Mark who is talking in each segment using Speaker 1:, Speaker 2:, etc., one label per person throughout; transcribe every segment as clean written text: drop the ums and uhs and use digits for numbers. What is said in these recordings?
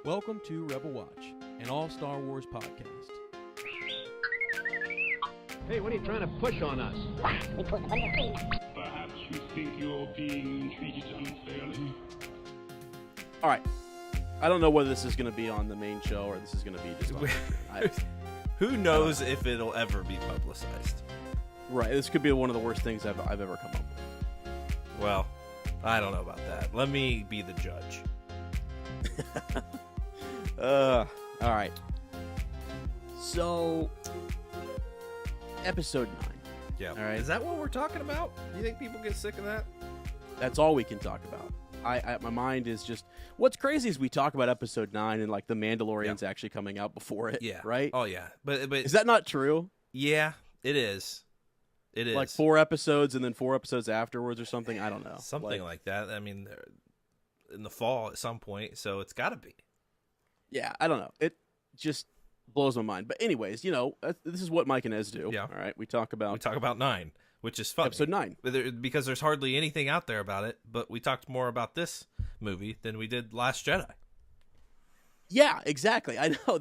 Speaker 1: Welcome to Rebel Watch, an all-Star Wars podcast.
Speaker 2: Hey, what are you trying to push on us?
Speaker 3: Perhaps you think you're being treated unfairly?
Speaker 1: All right. I don't know whether this is going to be on the main show or this is going to be just on
Speaker 4: Who knows if it'll ever be publicized?
Speaker 1: Right. This could be one of the worst things I've ever come up with.
Speaker 4: Well, I don't know about that. Let me be the judge.
Speaker 1: All right. So, episode 9.
Speaker 4: Yeah.
Speaker 1: All right.
Speaker 4: Is that what we're talking about? You think people get sick of that?
Speaker 1: That's all we can talk about. My mind is just... What's crazy is we talk about episode 9 and, like, The Mandalorian's actually coming out before it.
Speaker 4: Yeah.
Speaker 1: Right?
Speaker 4: Oh, yeah. But
Speaker 1: Is that not true?
Speaker 4: Yeah, it is. It is.
Speaker 1: Like 4 episodes and then 4 episodes afterwards or something? I don't know.
Speaker 4: Something like that. I mean, in the fall at some point, so it's got to be.
Speaker 1: Yeah, I don't know. It just blows my mind. But anyways, this is what Mike and Ez do.
Speaker 4: Yeah.
Speaker 1: All right, we talk about
Speaker 4: 9, which is funny.
Speaker 1: episode 9.
Speaker 4: Because there's hardly anything out there about it, but we talked more about this movie than we did Last Jedi.
Speaker 1: Yeah, exactly. I know.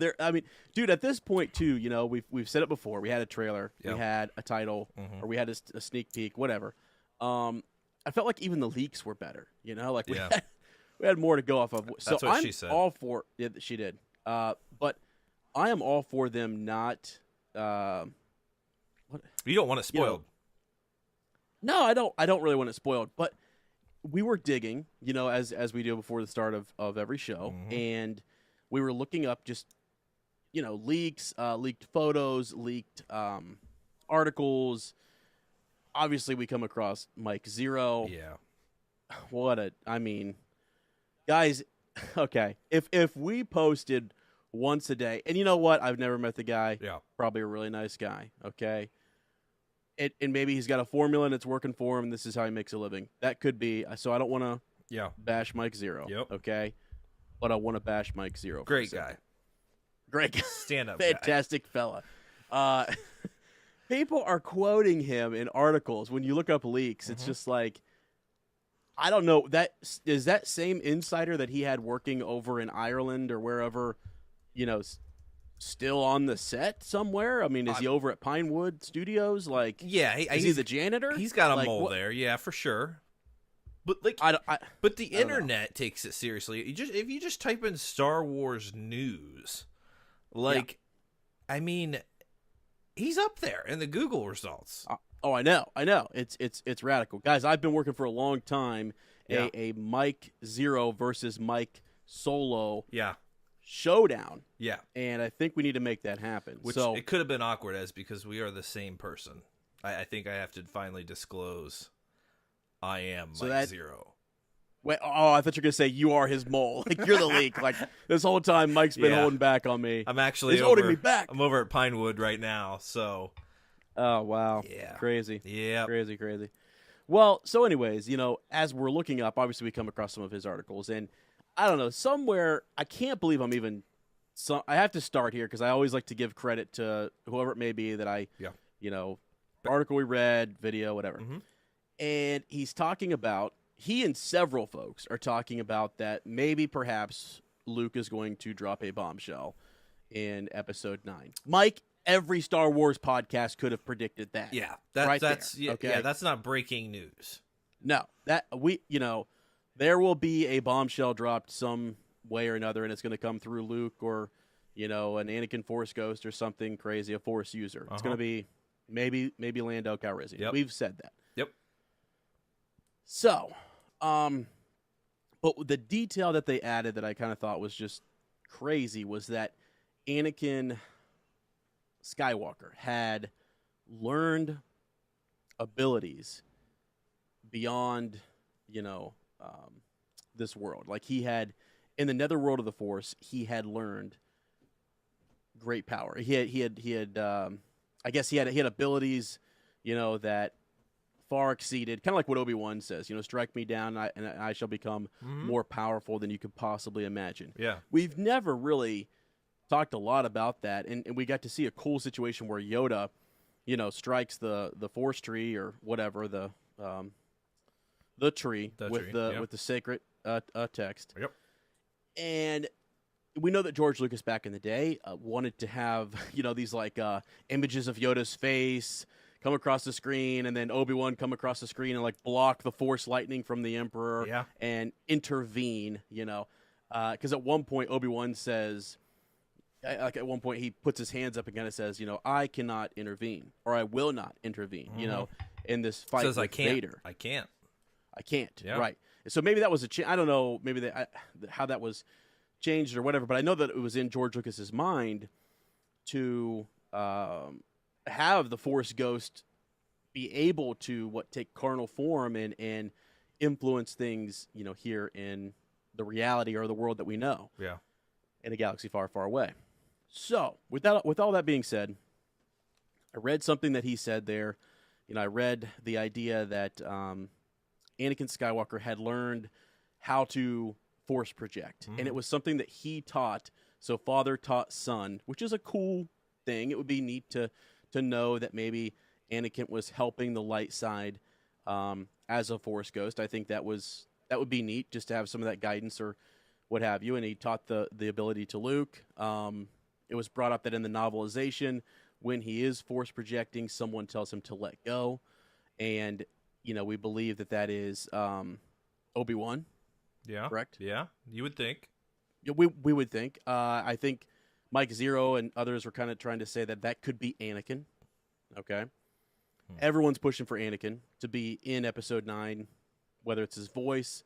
Speaker 1: Dude, at this point too, we've said it before. We had a trailer,
Speaker 4: Yep.
Speaker 1: we had a title, or we had a sneak peek, whatever. I felt like even the leaks were better. Like we had more to go off of. So
Speaker 4: That's what
Speaker 1: I'm
Speaker 4: she said.
Speaker 1: all for. Yeah, she did. But I am all for them not.
Speaker 4: You don't want it spoiled.
Speaker 1: No, I don't. I don't really want it spoiled. But we were digging, as we do before the start of every show, and we were looking up just, leaks, leaked photos, leaked articles. Obviously, we come across Mike Zero.
Speaker 4: Yeah.
Speaker 1: Guys, okay. If we posted once a day, and you know what? I've never met the guy.
Speaker 4: Yeah.
Speaker 1: Probably a really nice guy. Okay. And maybe he's got a formula and it's working for him. And this is how he makes a living. That could be. So I don't want to bash Mike Zero.
Speaker 4: Yep.
Speaker 1: Okay. But I want to bash Mike Zero.
Speaker 4: Great guy.
Speaker 1: Great guy.
Speaker 4: Stand up.
Speaker 1: Fantastic fella. People are quoting him in articles. When you look up leaks, it's just like, I don't know. Is that same insider that he had working over in Ireland or wherever, still on the set somewhere? I mean, is he over at Pinewood Studios? Like,
Speaker 4: Yeah.
Speaker 1: is he the janitor?
Speaker 4: He's got a
Speaker 1: Like,
Speaker 4: mole
Speaker 1: what-
Speaker 4: there. Yeah, for sure. But like, but the internet takes it seriously. If you just type in Star Wars news, he's up there in the Google results.
Speaker 1: Oh, I know. It's radical, guys. I've been working for a long time.
Speaker 4: Yeah.
Speaker 1: A Mike Zero versus Mike Solo
Speaker 4: Yeah.
Speaker 1: showdown.
Speaker 4: Yeah.
Speaker 1: And I think we need to make that happen.
Speaker 4: Which
Speaker 1: so
Speaker 4: it could have been awkward because we are the same person. I think I have to finally disclose I am Mike Zero.
Speaker 1: wait, I thought you were gonna say you are his mole. Like you're the leak. Like this whole time, Mike's been holding back on me.
Speaker 4: I'm actually
Speaker 1: He's holding me back.
Speaker 4: I'm over at Pinewood right now, so.
Speaker 1: Oh wow!
Speaker 4: Yeah.
Speaker 1: Crazy.
Speaker 4: Yeah.
Speaker 1: Crazy. Well, so anyways, as we're looking up, obviously we come across some of his articles, and I don't know, somewhere I can't believe I'm even. So I have to start here because I always like to give credit to whoever it may be that I, article we read, video, whatever. And he's talking about, he and several folks are talking about that maybe perhaps Luke is going to drop a bombshell in episode 9. Mike, every Star Wars podcast could have predicted that.
Speaker 4: Yeah,
Speaker 1: that's
Speaker 4: that's not breaking news.
Speaker 1: No, there will be a bombshell dropped some way or another, and it's going to come through Luke or, an Anakin Force Ghost or something crazy, a Force user. It's going to be maybe Lando Calrissian.
Speaker 4: Yep.
Speaker 1: We've said that.
Speaker 4: Yep.
Speaker 1: So, but the detail that they added that I kind of thought was just crazy was that Anakin Skywalker had learned abilities beyond, this world. Like he had, in the Netherworld of the Force, he had learned great power. He had I guess he had abilities, that far exceeded, kind of like what Obi-Wan says, strike me down and I shall become more powerful than you could possibly imagine.
Speaker 4: Yeah.
Speaker 1: We've never really talked a lot about that, and we got to see a cool situation where Yoda, strikes the Force tree or whatever, the tree with the sacred text.
Speaker 4: Yep.
Speaker 1: And we know that George Lucas back in the day wanted to have, these like images of Yoda's face come across the screen, and then Obi-Wan come across the screen and like block the Force lightning from the Emperor and intervene, because at one point Obi-Wan says, like at one point he puts his hands up and kind of says, I cannot intervene, or I will not intervene, in this fight with Vader.
Speaker 4: I can't.
Speaker 1: Yeah. Right. So maybe that was I don't know, maybe how that was changed or whatever, but I know that it was in George Lucas's mind to have the Force Ghost be able to take carnal form and influence things, here in the reality or the world that we know.
Speaker 4: Yeah.
Speaker 1: In a galaxy far, far away. So, with all that being said, I read something that he said there. I read the idea that Anakin Skywalker had learned how to Force project, and it was something that he taught. So, father taught son, which is a cool thing. It would be neat to know that maybe Anakin was helping the light side as a Force ghost. I think that would be neat, just to have some of that guidance or what have you. And he taught the ability to Luke. It was brought up that in the novelization, when he is Force projecting, someone tells him to let go. And, we believe that is Obi-Wan.
Speaker 4: Yeah.
Speaker 1: Correct?
Speaker 4: Yeah, you would think.
Speaker 1: Yeah, we would think. I think Mike Zero and others were kind of trying to say that could be Anakin. Okay? Everyone's pushing for Anakin to be in Episode 9, whether it's his voice,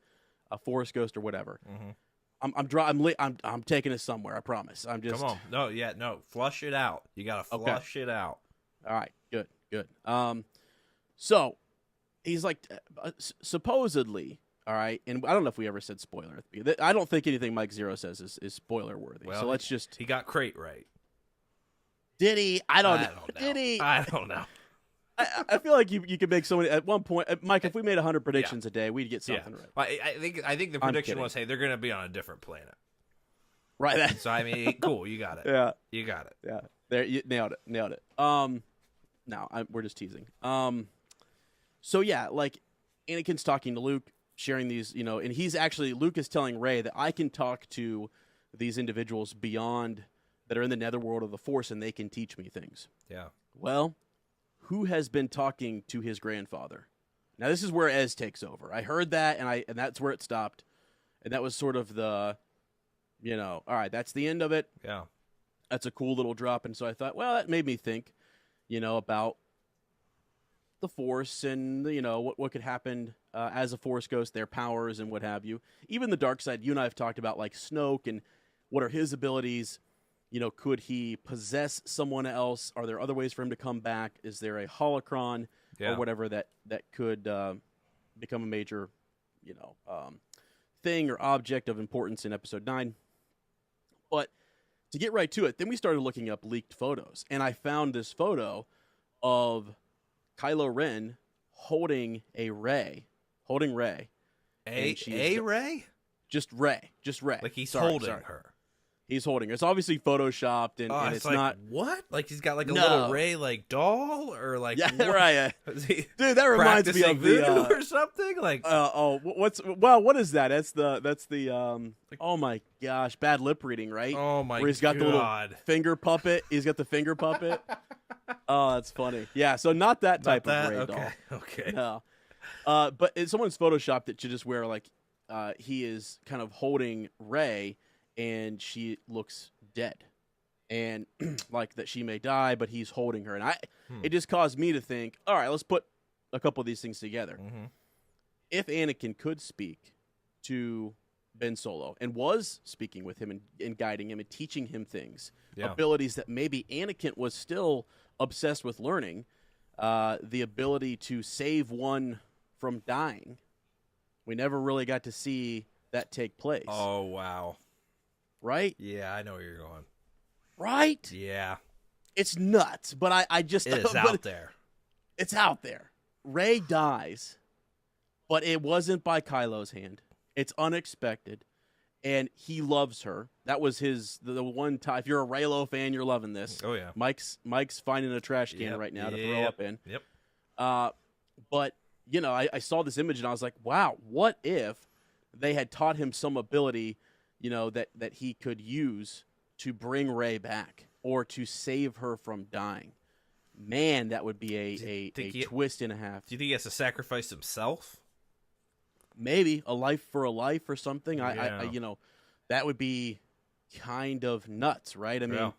Speaker 1: a Force ghost, or whatever. I'm taking it somewhere. I promise. I'm just.
Speaker 4: Come on. No. Flush it out. You gotta flush it out.
Speaker 1: All right. Good. So he's like, supposedly. All right, and I don't know if we ever said spoiler. I don't think anything Mike Zero says is spoiler worthy.
Speaker 4: Well,
Speaker 1: so let's just.
Speaker 4: He got Crate right.
Speaker 1: Did he? I don't know. Did he?
Speaker 4: I don't know.
Speaker 1: I feel like you could make so many at one point, Mike. If we made 100 predictions a day, we'd get something right.
Speaker 4: I think the prediction was, hey, they're going to be on a different planet.
Speaker 1: Right.
Speaker 4: So I mean, cool. You got it.
Speaker 1: Yeah.
Speaker 4: You got it.
Speaker 1: Yeah. There, you nailed it. No, we're just teasing. So yeah, like Anakin's talking to Luke, sharing these, and Luke is telling Rey that I can talk to these individuals beyond that are in the netherworld of the Force, and they can teach me things.
Speaker 4: Yeah.
Speaker 1: Well. Who has been talking to his grandfather? Now this is where Ez takes over. I heard that, and that's where it stopped, and that was sort of the, all right, that's the end of it.
Speaker 4: Yeah,
Speaker 1: that's a cool little drop, and so I thought, well, that made me think, about the Force and what could happen as a Force ghost, their powers and what have you. Even the dark side. You and I have talked about like Snoke and what are his abilities. Could he possess someone else? Are there other ways for him to come back? Is there a holocron or whatever that could become a major, thing or object of importance in Episode 9? But to get right to it, then we started looking up leaked photos, and I found this photo of Kylo Ren holding Rey.
Speaker 4: Rey?
Speaker 1: Just Rey.
Speaker 4: Like he's holding her.
Speaker 1: He's holding her. It's obviously photoshopped, and it's like, not
Speaker 4: what. Like he's got like a little Rey like doll, or like
Speaker 1: right. Dude, that reminds me of
Speaker 4: voodoo or something. Like
Speaker 1: what is that? That's the oh my gosh, bad lip reading, right?
Speaker 4: Oh my god,
Speaker 1: where he's got the little finger puppet. He's got the finger puppet. Oh, that's funny. Yeah, so not that type of Rey doll.
Speaker 4: Okay.
Speaker 1: No, but someone's photoshopped it to just where like he is kind of holding Rey. And she looks dead, and like that she may die, but he's holding her. And it just caused me to think, all right, let's put a couple of these things together. If Anakin could speak to Ben Solo and was speaking with him and guiding him and teaching him things, abilities that maybe Anakin was still obsessed with learning, the ability to save one from dying, we never really got to see that take place.
Speaker 4: Oh, wow.
Speaker 1: Right?
Speaker 4: Yeah, I know where you're going.
Speaker 1: Right?
Speaker 4: Yeah.
Speaker 1: It's nuts, but I just...
Speaker 4: It is out there.
Speaker 1: It's out there. Rey dies, but it wasn't by Kylo's hand. It's unexpected, and he loves her. That was the one time... If you're a Reylo fan, you're loving this.
Speaker 4: Oh, yeah.
Speaker 1: Mike's finding a trash can right now to throw up in.
Speaker 4: Yep.
Speaker 1: But, I saw this image, and I was like, wow, what if they had taught him some ability that he could use to bring Rey back or to save her from dying. Man, that would be a twist and a half.
Speaker 4: Do you think he has to sacrifice himself?
Speaker 1: Maybe a life for a life or something.
Speaker 4: Yeah.
Speaker 1: I that would be kind of nuts, right? I mean,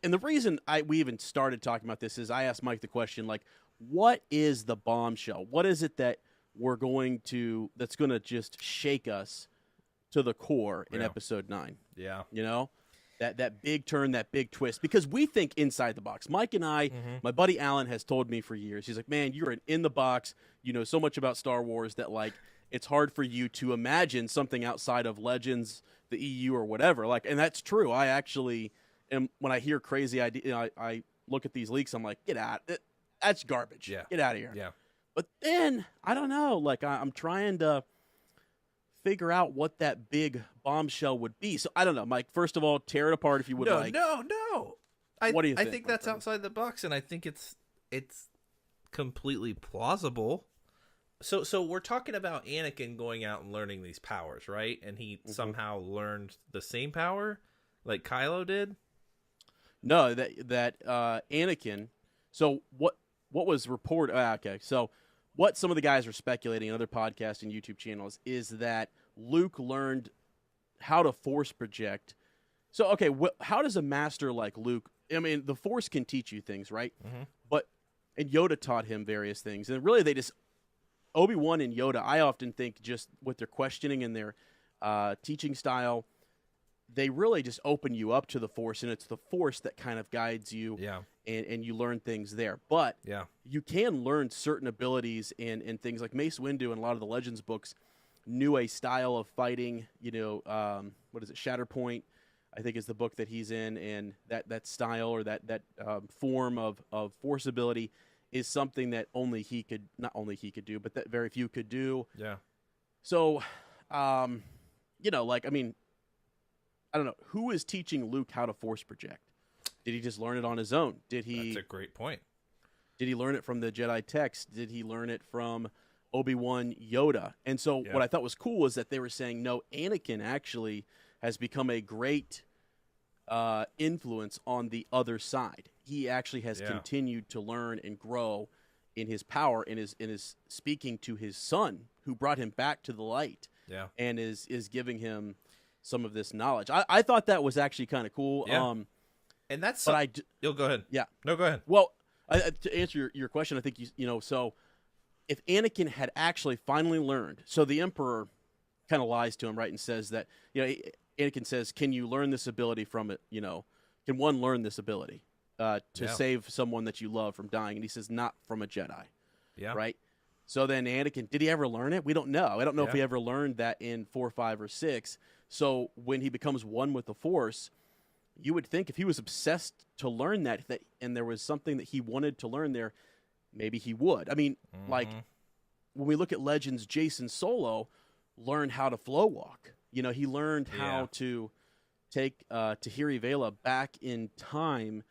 Speaker 1: and the reason we even started talking about this is I asked Mike the question, like, what is the bombshell? What is it that that's going to just shake us to the core in Episode 9?
Speaker 4: Yeah.
Speaker 1: That big turn, that big twist, because we think inside the box. Mike and I, my buddy Alan has told me for years, he's like, man, you're an in the box. You know so much about Star Wars that, like, it's hard for you to imagine something outside of Legends, the EU, or whatever. Like, and that's true. I actually am, when I hear crazy idea, I look at these leaks, I'm like, get out. That's garbage.
Speaker 4: Yeah.
Speaker 1: Get out of here.
Speaker 4: Yeah.
Speaker 1: But then, I don't know, like, I'm trying to figure out what that big bombshell would be. So I don't know, Mike. First of all, tear it apart if you would like.
Speaker 4: No.
Speaker 1: What do you think?
Speaker 4: I think that's outside the box, and I think it's completely plausible. So we're talking about Anakin going out and learning these powers, right? And he somehow learned the same power, like Kylo did.
Speaker 1: No, that Anakin. So what was reported? Okay, so what some of the guys are speculating in other podcasts and YouTube channels is that Luke learned how to force project. So, okay, how does a master like Luke, I mean, the Force can teach you things, right? And Yoda taught him various things. And really, Obi-Wan and Yoda, I often think just with their questioning and their teaching style, they really just open you up to the Force, and it's the Force that kind of guides you.
Speaker 4: Yeah.
Speaker 1: And you learn things there. But you can learn certain abilities and things like Mace Windu and a lot of the Legends books knew a style of fighting, what is it, Shatterpoint, I think is the book that he's in, and that style or that form of Force ability is something that not only he could do, but that very few could do.
Speaker 4: Yeah.
Speaker 1: So, I mean, I don't know. Who is teaching Luke how to Force project? Did he just learn it on his own? That's
Speaker 4: a great point.
Speaker 1: Did he learn it from the Jedi text? Did he learn it from Obi-Wan, Yoda? And so what I thought was cool was that they were saying, no, Anakin actually has become a great influence on the other side. He actually has continued to learn and grow in his power and is speaking to his son, who brought him back to the light, and is giving him some of this knowledge. I thought that was actually kind of cool.
Speaker 4: Yeah. And that's you'll go ahead.
Speaker 1: Yeah.
Speaker 4: No, go ahead.
Speaker 1: Well, to answer your question, I think so if Anakin had actually finally learned, so the Emperor kind of lies to him, right, and says that, Anakin says, can you learn this ability from it? Can one learn this ability to save someone that you love from dying? And he says, not from a Jedi.
Speaker 4: Yeah.
Speaker 1: Right? So then Anakin, did he ever learn it? We don't know. I don't know if he ever learned that in 4, 5, or 6. So when he becomes one with the Force, you would think if he was obsessed to learn that and there was something that he wanted to learn there, maybe he would. I mean, like, when we look at Legends, Jason Solo learned how to flow walk. He learned how to take Tahiri Vela back in time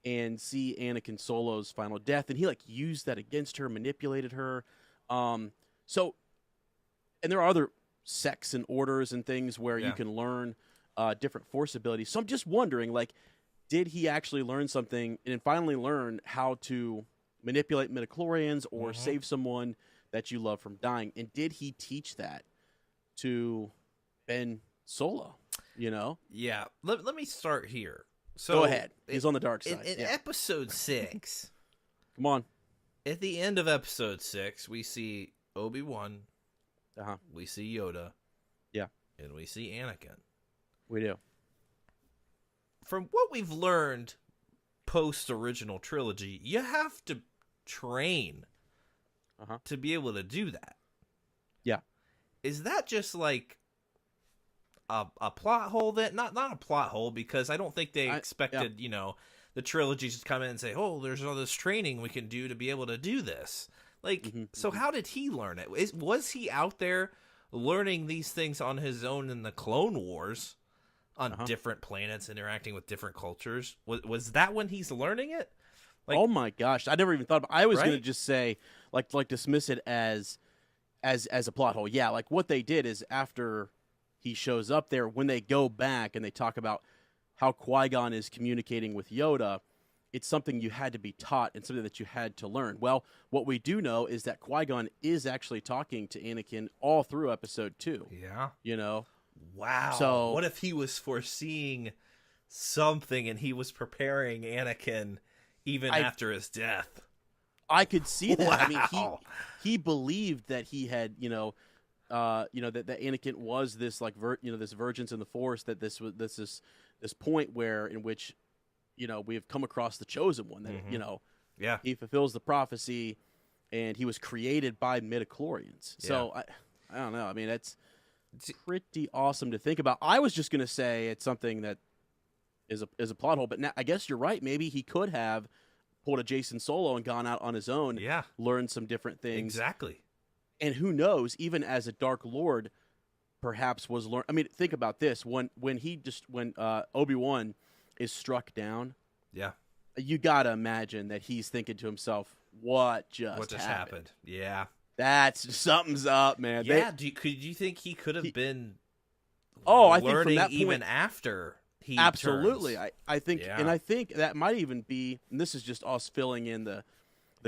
Speaker 1: and see Anakin Solo's final death, and he used that against her, manipulated her. And there are other sects and orders and things where you can learn different Force abilities. So I'm just wondering, did he actually learn something and finally learn how to manipulate midichlorians or save someone that you love from dying? And did he teach that to Ben Solo?
Speaker 4: Yeah. Let me start here. So
Speaker 1: go ahead. He's on the dark side.
Speaker 4: In Episode 6,
Speaker 1: come on.
Speaker 4: At the end of Episode 6, we see Obi-Wan, we see Yoda, and we see Anakin.
Speaker 1: We do.
Speaker 4: From what we've learned post-original trilogy, you have to train to be able to do that.
Speaker 1: Yeah.
Speaker 4: Is that just a plot hole? That not a plot hole, because I don't think they expected the trilogies to come in and say, oh, there's all this training we can do to be able to do this. So how did he learn it? Was he out there learning these things on his own in the Clone Wars on different planets, interacting with different cultures? Was that when he's learning it?
Speaker 1: Oh my gosh, I never even thought about. I was going to just say, dismiss it as a plot hole. Yeah, what they did is after he shows up there. When they go back and they talk about how Qui-Gon is communicating with Yoda, it's something you had to be taught and something that you had to learn. Well, what we do know is that Qui-Gon is actually talking to Anakin all through Episode 2.
Speaker 4: Yeah.
Speaker 1: You know?
Speaker 4: Wow.
Speaker 1: So
Speaker 4: what if he was foreseeing something and he was preparing Anakin even after his death?
Speaker 1: I could see that.
Speaker 4: Wow.
Speaker 1: I mean, he believed that he had, that Anakin was this like this virgins in the Force, that this was this point in which we have come across the chosen one, that he fulfills the prophecy, and he was created by midichlorians. Yeah. So I don't know. I mean, it's pretty awesome to think about. I was just gonna say it's something that is a plot hole, but now I guess you're right. Maybe he could have pulled a Jason Solo and gone out on his own, learned some different things.
Speaker 4: Exactly.
Speaker 1: And who knows, even as a Dark Lord, perhaps was learned. I mean, think about this. When Obi-Wan is struck down, you got to imagine that he's thinking to himself, what just happened?
Speaker 4: Yeah.
Speaker 1: Something's up, man.
Speaker 4: Yeah, do you think he could have been
Speaker 1: I
Speaker 4: learning
Speaker 1: think from that point,
Speaker 4: even after he
Speaker 1: absolutely.
Speaker 4: turns?
Speaker 1: I think and I think that might even be, and this is just us filling in the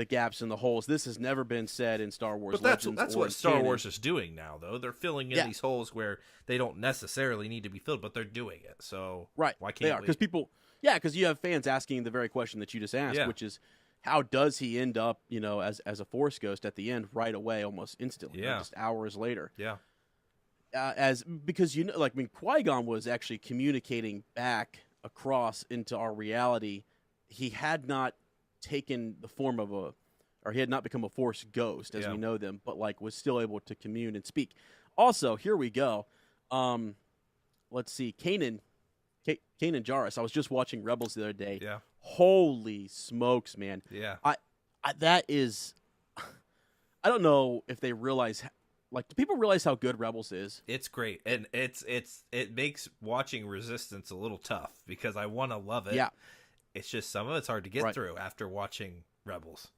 Speaker 1: gaps and the holes. This has never been said in Star Wars.
Speaker 4: But that's what Star
Speaker 1: canon.
Speaker 4: Wars is doing now, though. They're filling in these holes where they don't necessarily need to be filled, but they're doing it. So
Speaker 1: why
Speaker 4: can't
Speaker 1: they are? Because because you have fans asking the very question that you just asked, which is, how does he end up, as a Force ghost at the end right away, almost instantly, just hours later?
Speaker 4: Yeah.
Speaker 1: Because Qui-Gon was actually communicating back across into our reality. He had not taken the form of he had not become a Force ghost as we know them, but was still able to commune and speak. Also, here we go. Let's see, Kanan Jarrus. I was just watching Rebels the other day.
Speaker 4: Yeah.
Speaker 1: Holy smokes, man.
Speaker 4: Yeah.
Speaker 1: That is, I don't know if they realize. Do people realize how good Rebels is?
Speaker 4: It's great, and it makes watching Resistance a little tough because I want to love it.
Speaker 1: Yeah.
Speaker 4: It's just some of it's hard to get through after watching Rebels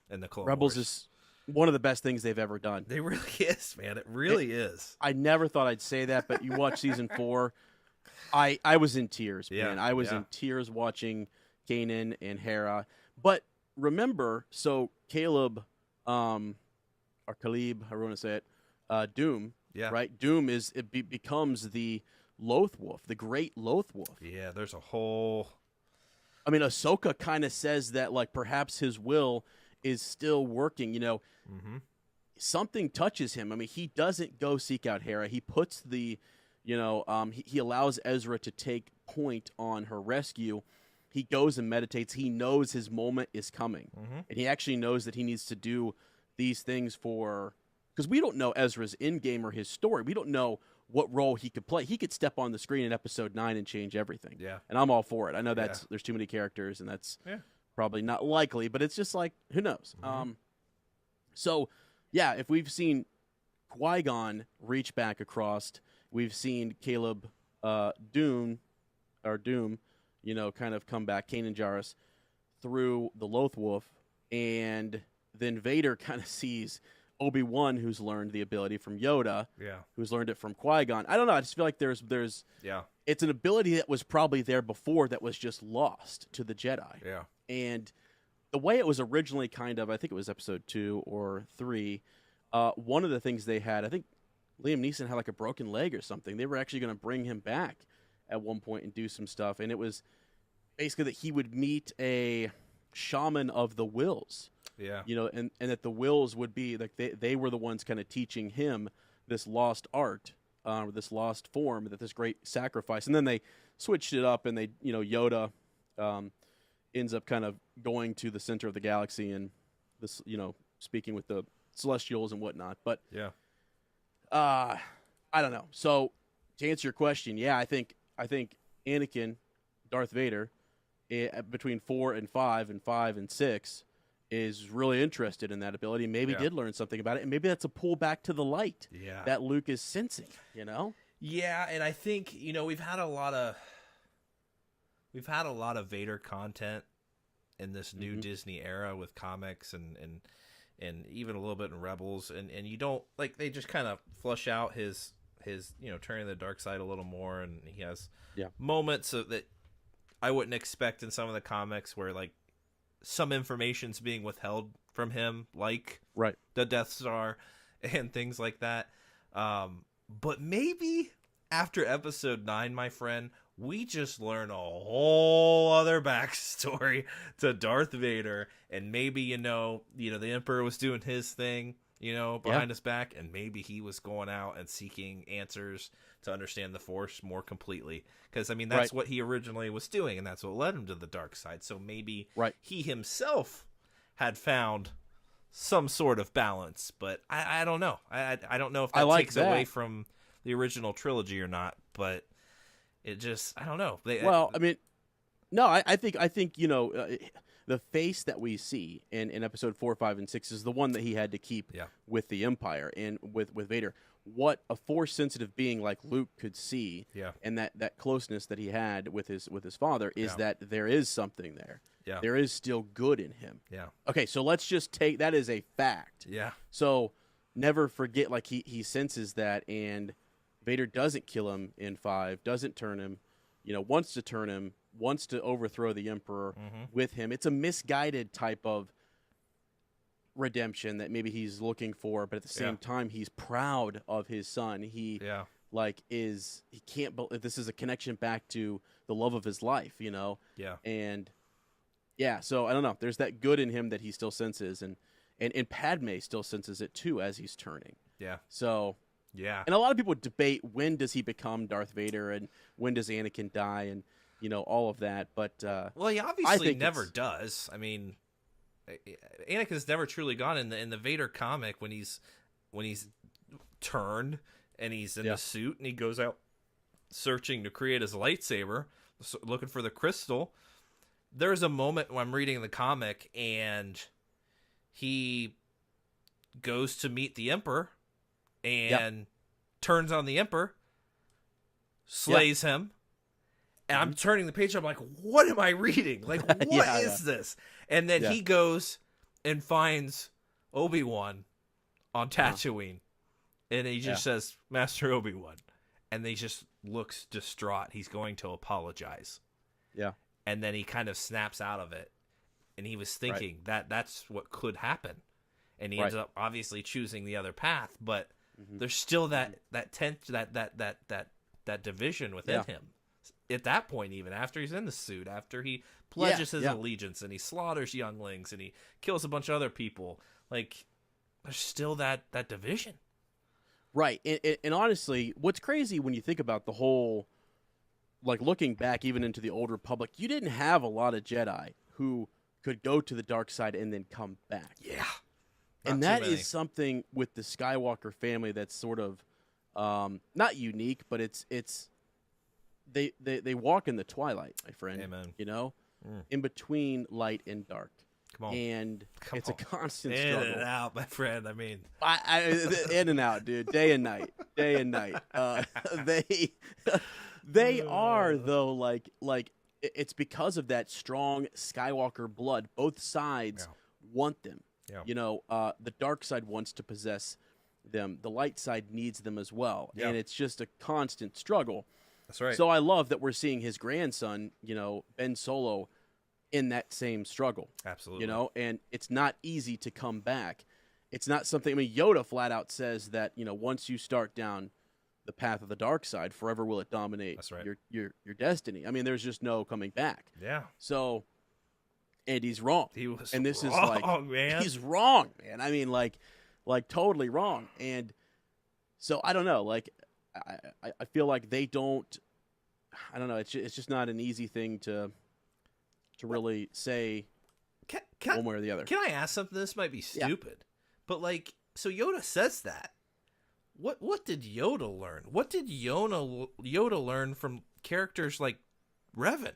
Speaker 4: and the Clone
Speaker 1: Rebels
Speaker 4: Wars.
Speaker 1: is one of the best things they've ever done.
Speaker 4: It really is, man. It really is.
Speaker 1: I never thought I'd say that, but you watch season 4, I was in tears, man. I was in tears watching Kanan and Hera. But remember, so Caleb, or Caleb, however you want to say it, Doom, right? Doom becomes the Loth Wolf, the Great Loth Wolf.
Speaker 4: Yeah, there's a whole...
Speaker 1: I mean, Ahsoka kind of says that, perhaps his will is still working, Something touches him. I mean, he doesn't go seek out Hera. He puts he allows Ezra to take point on her rescue. He goes and meditates. He knows his moment is coming. And he actually knows that he needs to do these things because we don't know Ezra's in-game or his story. We don't know what role he could play. He could step on the screen in Episode 9 and change everything. Yeah. And I'm all for it. I know there's too many characters, and that's probably not likely, but it's just who knows? So, if we've seen Qui-Gon reach back across, we've seen Caleb Doom, kind of come back, Kanan Jarrus, through the Loth Wolf, and then Vader kind of sees Obi-Wan, who's learned the ability from Yoda, who's learned it from Qui-Gon. I don't know. I just feel like there's it's an ability that was probably there before that was just lost to the Jedi.
Speaker 4: Yeah.
Speaker 1: And the way it was originally I think it was Episode 2 or 3, one of the things they had, I think Liam Neeson had a broken leg or something. They were actually going to bring him back at one point and do some stuff. And it was basically that he would meet a shaman of the Wills. Yeah. And that the Wills would be they were the ones kind of teaching him this lost art, this lost form, this great sacrifice. And then they switched it up, and Yoda ends up kind of going to the center of the galaxy and this, speaking with the Celestials and whatnot. But I don't know. So to answer your question, I think Anakin, Darth Vader, between 4 and 5 and 5 and 6 is really interested in that ability. Maybe did learn something about it, and maybe that's a pull back to the light that Luke is sensing.
Speaker 4: Yeah, and I think we've had a lot of Vader content in this new Disney era with comics and even a little bit in Rebels, and you don't they just kind of flush out his his turning the dark side a little more, and he has
Speaker 1: Yeah.
Speaker 4: moments that I wouldn't expect in some of the comics where like some information's being withheld from him, like
Speaker 1: Right.
Speaker 4: the Death Star and things like that. But maybe after episode 9, my friend, we just learn a whole other backstory to Darth Vader, and maybe the Emperor was doing his thing, behind his back, and maybe he was going out and seeking answers to understand the Force more completely. Because I mean, that's what he originally was doing, and that's what led him to the dark side. So maybe he himself had found some sort of balance, but I don't know. I don't know if that takes away from the original trilogy or not, but it just, I don't know.
Speaker 1: I mean, no, I think the face that we see in episode 4, 5, and 6 is the one that he had to keep with the Empire and with Vader. What a Force-sensitive being like Luke could see, and that closeness that he had with his father is that there is something there. Yeah. There is still good in him. Yeah. Okay, so let's just take that as a fact.
Speaker 4: Yeah.
Speaker 1: So never forget, like he senses that, and Vader doesn't kill him in 5, doesn't turn him, wants to turn him, wants to overthrow the Emperor with him. It's a misguided type of redemption that maybe he's looking for, but at the same time, he's proud of his son. He can't believe this is a connection back to the love of his life, Yeah. And so I don't know. There's that good in him that he still senses, and Padme still senses it too as he's turning.
Speaker 4: Yeah.
Speaker 1: So.
Speaker 4: Yeah.
Speaker 1: And a lot of people debate when does he become Darth Vader and when does Anakin die and, all of that. But
Speaker 4: he obviously never does. I mean, Anakin's never truly gone in the Vader comic when he's turned and he's in the suit and he goes out searching to create his lightsaber, looking for the crystal. There's a moment when I'm reading the comic and he goes to meet the Emperor and turns on the Emperor, slays him, and I'm turning the page. I'm like, what am I reading? Like, what is this? And then he goes and finds Obi-Wan on Tatooine, and he just says, Master Obi-Wan, and he just looks distraught. He's going to apologize. Yeah. And then he kind of snaps out of it, and he was thinking that's what could happen, and he ends up obviously choosing the other path, but there's still that division within him. At that point, even after he's in the suit, after he pledges his allegiance and he slaughters younglings and he kills a bunch of other people, like there's still that division.
Speaker 1: Right. And honestly, what's crazy when you think about the whole, like looking back even into the Old Republic, you didn't have a lot of Jedi who could go to the dark side and then come back.
Speaker 4: Yeah.
Speaker 1: And that is something with the Skywalker family that's sort of not unique, but it's they walk in the twilight, my friend.
Speaker 4: Amen.
Speaker 1: In between light and dark.
Speaker 4: Come on.
Speaker 1: And it's a constant
Speaker 4: in
Speaker 1: struggle.
Speaker 4: In and out, my friend. I mean,
Speaker 1: in and out, dude. Day and night. They are though like it's because of that strong Skywalker blood. Both sides want them. Yeah. The dark side wants to possess them. The light side needs them as well. Yeah. And it's just a constant struggle.
Speaker 4: That's right.
Speaker 1: So I love that we're seeing his grandson, Ben Solo, in that same struggle.
Speaker 4: Absolutely.
Speaker 1: And it's not easy to come back. It's not something, Yoda flat out says that, once you start down the path of the dark side, forever will it dominate
Speaker 4: That's right.
Speaker 1: your destiny. There's just no coming back.
Speaker 4: Yeah.
Speaker 1: So, and he's wrong.
Speaker 4: He was
Speaker 1: and this
Speaker 4: wrong,
Speaker 1: is like,
Speaker 4: man.
Speaker 1: He's wrong, man. Like totally wrong. And so I don't know, like, I feel like they don't, I don't know, it's just not an easy thing to really say one way or the other.
Speaker 4: Can I ask something? This might be stupid, but like, so Yoda says that. What did Yoda learn? What did Yoda learn from characters like Revan?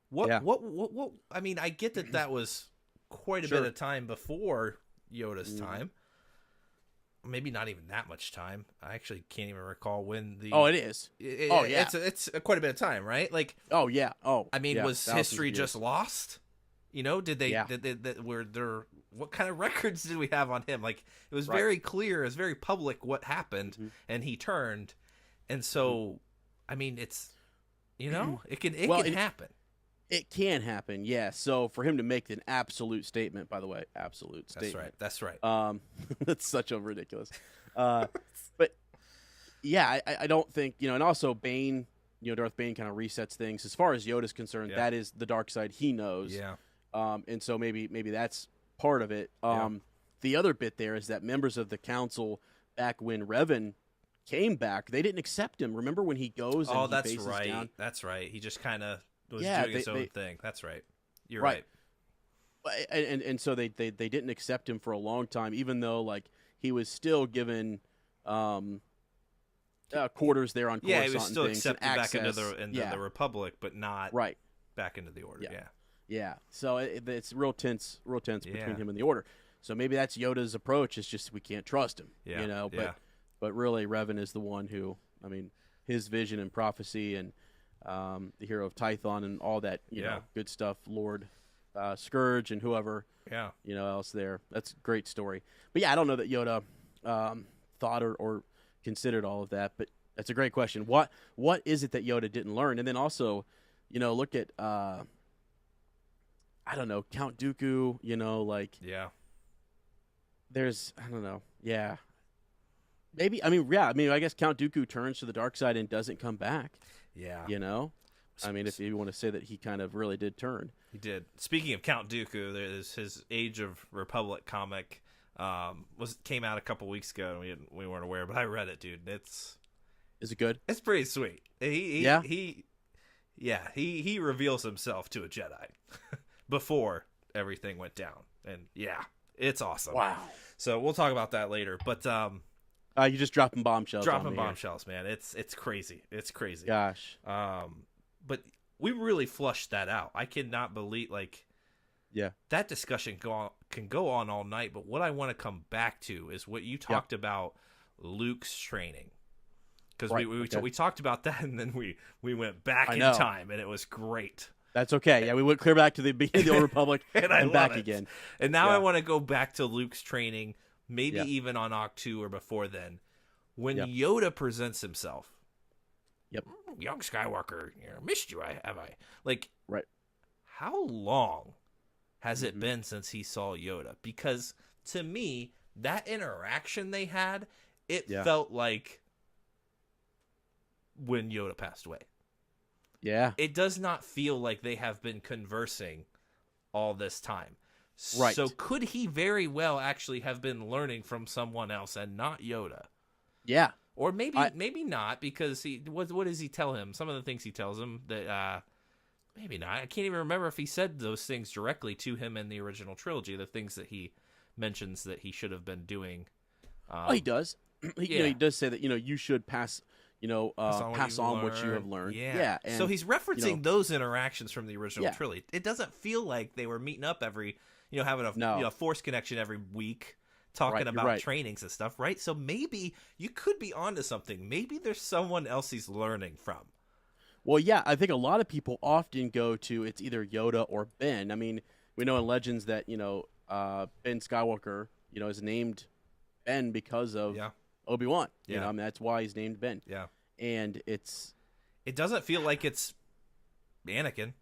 Speaker 4: What? I mean, I get that was quite a bit of time before Yoda's time. Maybe not even that much time. I actually can't even recall when the.
Speaker 1: Oh, it is.
Speaker 4: It's quite a bit of time, right? Like.
Speaker 1: Oh yeah. Oh.
Speaker 4: I mean, was history just lost? You know, did they, were there, what kind of records did we have on him? Like, it was very clear, it was very public what happened, and he turned. And so, I mean, it's, you know, it can happen.
Speaker 1: It can happen, yeah. So for him to make an absolute statement, by the way, absolute statement.
Speaker 4: That's right.
Speaker 1: That's such a ridiculous. But yeah, I don't think, you know, and also Bane, you know, Darth Bane kind of resets things. As far as Yoda's concerned, that is the dark side he knows.
Speaker 4: Yeah.
Speaker 1: And so maybe that's part of it. The other bit there is that members of the council back when Revan came back, they didn't accept him. Remember when he goes and he faces down?
Speaker 4: That's right. He just kind of was doing his own thing. That's right. You're right.
Speaker 1: And so they didn't accept him for a long time, even though like he was still given quarters there on Coruscant.
Speaker 4: Yeah, he was still accepted back into
Speaker 1: the
Speaker 4: Republic, but not back into the Order.
Speaker 1: Yeah. So it's real tense between him and the Order. So maybe that's Yoda's approach. It's just we can't trust him.
Speaker 4: Yeah.
Speaker 1: You know, but really Revan is the one who, I mean, his vision and prophecy and the hero of Tython and all that, you know, good stuff. Lord Scourge and whoever, you know, else there. That's a great story. But yeah, I don't know that Yoda thought or considered all of that. But that's a great question. What is it that Yoda didn't learn? And then also, you know, look at I don't know, Count Dooku. You know, like there's I don't know, maybe I guess Count Dooku turns to the dark side and doesn't come back.
Speaker 4: Yeah.
Speaker 1: You know? I mean, if you want to say that he kind of really did turn.
Speaker 4: He did. Speaking of Count Dooku, there's his Age of Republic comic came out a couple weeks ago, and we weren't aware, but I read it, dude. Is
Speaker 1: it good?
Speaker 4: It's pretty sweet. He reveals himself to a Jedi before everything went down. And it's awesome.
Speaker 1: Wow.
Speaker 4: So we'll talk about that later, but
Speaker 1: you just dropping bombshells.
Speaker 4: Dropping bombshells, man. It's crazy. It's crazy.
Speaker 1: Gosh.
Speaker 4: But we really flushed that out. I cannot believe, that discussion can go on all night. But what I want to come back to is what you talked about, Luke's training, because we talked about that, and then we went back in time, and it was great.
Speaker 1: That's okay. Yeah, we went clear back to the beginning of the Old Republic and back again.
Speaker 4: And now I want to go back to Luke's training. Maybe even on Octu or before then, when Yoda presents himself. Young Skywalker, missed you, have I? Like, how long has it been since he saw Yoda? Because to me, that interaction they had, it felt like when Yoda passed away.
Speaker 1: Yeah.
Speaker 4: It does not feel like they have been conversing all this time.
Speaker 1: Right.
Speaker 4: So could he very well actually have been learning from someone else and not Yoda?
Speaker 1: Yeah.
Speaker 4: Or maybe not, because what does he tell him? Some of the things he tells him that maybe not. I can't even remember if he said those things directly to him in the original trilogy, the things that he mentions that he should have been doing.
Speaker 1: He does. He does say that, you should pass on what you have learned.
Speaker 4: Yeah. And, so he's referencing those interactions from the original trilogy. It doesn't feel like they were meeting up having a force connection every week, talking about trainings and stuff, right? So maybe you could be onto something. Maybe there's someone else he's learning from.
Speaker 1: Well, yeah, I think a lot of people often go to it's either Yoda or Ben. I mean, we know in Legends that, Ben Skywalker, is named Ben because of Obi-Wan. You know, I mean, that's why he's named Ben.
Speaker 4: Yeah.
Speaker 1: And it
Speaker 4: doesn't feel like it's Anakin.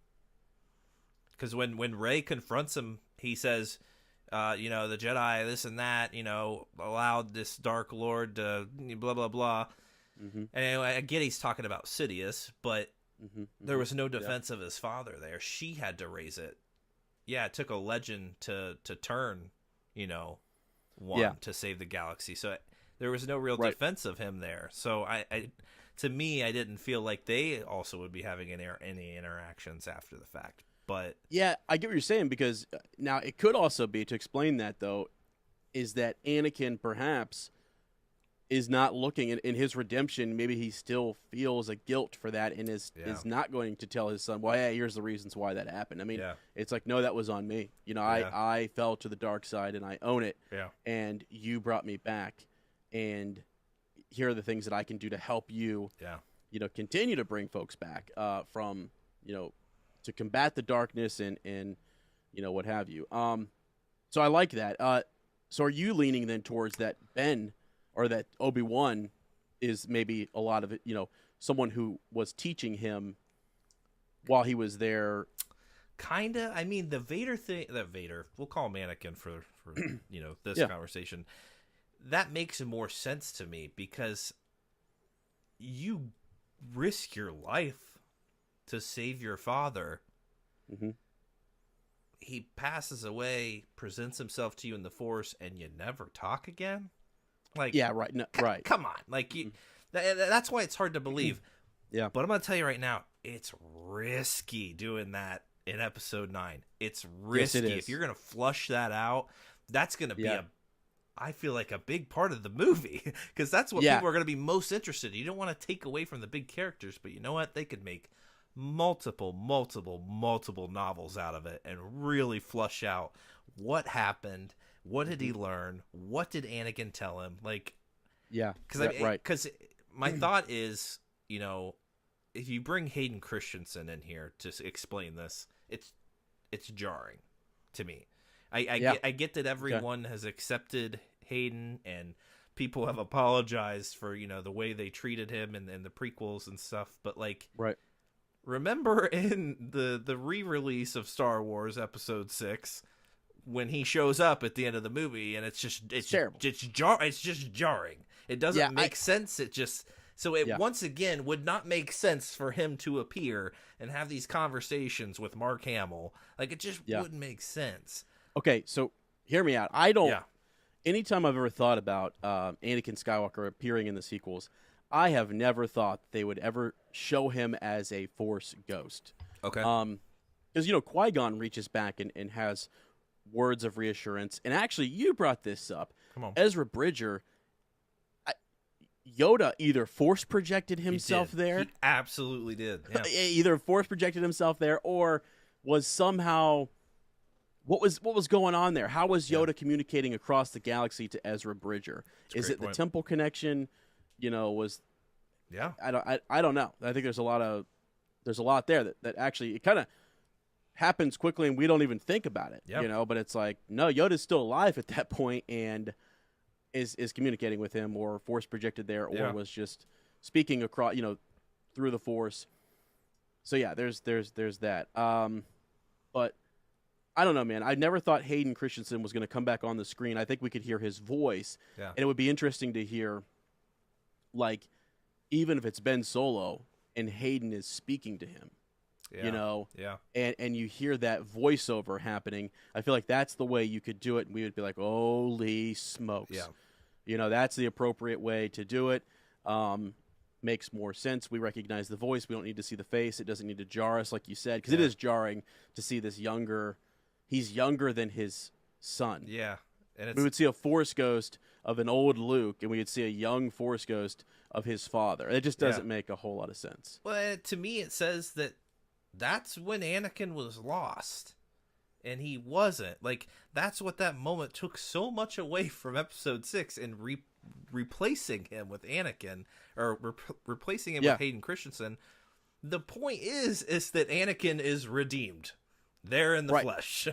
Speaker 4: Because when Rey confronts him, he says, the Jedi, this and that, allowed this Dark Lord to blah, blah, blah. Mm-hmm. And I get he's talking about Sidious, but there was no defense of his father there. She had to raise it. Yeah, it took a legend to turn, to save the galaxy. So there was no real defense of him there. So to me, I didn't feel like they also would be having any interactions after the fact. But
Speaker 1: yeah, I get what you're saying, because now it could also be, to explain that though, is that Anakin perhaps is not looking in his redemption. Maybe he still feels a guilt for that and is not going to tell his son, well, yeah, here's the reasons why that happened. I mean, it's like, no, that was on me. I fell to the dark side and I own it.
Speaker 4: Yeah.
Speaker 1: And you brought me back, and here are the things that I can do to help you.
Speaker 4: Yeah.
Speaker 1: Continue to bring folks back from to combat the darkness and what have you. So I like that. So are you leaning then towards that Ben or that Obi-Wan is maybe a lot of it, someone who was teaching him while he was there?
Speaker 4: Kinda. I mean, the Vader thing, we'll call him Anakin for this conversation. That makes more sense to me because you risk your life to save your father.
Speaker 1: Mm-hmm.
Speaker 4: He passes away, presents himself to you in the Force, and you never talk again. Like,
Speaker 1: yeah, right, no, right.
Speaker 4: Come on, like that's why it's hard to believe.
Speaker 1: Yeah,
Speaker 4: but I'm gonna tell you right now, it's risky doing that in Episode 9. It's risky.
Speaker 1: Yes, it is.
Speaker 4: If you're gonna flush that out, that's gonna be I feel like a big part of the movie because that's what people are going to be most interested in. You don't want to take away from the big characters, but you know what? They could make multiple novels out of it and really flush out what happened, what did he learn, what did Anakin tell him? Like, because my thought is, if you bring Hayden Christensen in here to explain this, it's jarring to me. I get that everyone has accepted Hayden and people have apologized for, the way they treated him and the prequels and stuff. But remember in the re-release of Star Wars Episode 6 when he shows up at the end of the movie and it's terrible. It's just jarring. It doesn't make sense. It once again would not make sense for him to appear and have these conversations with Mark Hamill. Like it just wouldn't make sense.
Speaker 1: Okay, so hear me out. Anytime I've ever thought about Anakin Skywalker appearing in the sequels, I have never thought they would ever show him as a Force ghost.
Speaker 4: Okay.
Speaker 1: Because, Qui-Gon reaches back and has words of reassurance. And actually, you brought this up.
Speaker 4: Come on.
Speaker 1: Ezra Bridger, Yoda either Force projected himself there.
Speaker 4: He absolutely did. Yeah.
Speaker 1: Either Force projected himself there or was somehow... What was going on there? How was Yoda communicating across the galaxy to Ezra Bridger? Is it the temple connection? I don't know. I think there's a lot there that actually it kind of happens quickly and we don't even think about it. Yep. But it's like no, Yoda's still alive at that point and is communicating with him or Force projected there or was just speaking across through the Force. So there's that. But I don't know, man. I never thought Hayden Christensen was going to come back on the screen. I think we could hear his voice, and it would be interesting to hear, even if it's Ben Solo and Hayden is speaking to him, and you hear that voiceover happening. I feel like that's the way you could do it, and we would be like, holy smokes. Yeah. That's the appropriate way to do it. Makes more sense. We recognize the voice. We don't need to see the face. It doesn't need to jar us, like you said, because it is jarring to see this younger... He's younger than his son. Yeah. And we would see a Force ghost of an old Luke, and we would see a young Force ghost of his father. It just doesn't make a whole lot of sense.
Speaker 4: Well, to me, it says that's when Anakin was lost, and he wasn't. Like, that's what that moment took so much away from Episode 6 and replacing him with Anakin, or replacing him with Hayden Christensen. The point is that Anakin is redeemed. There in the flesh,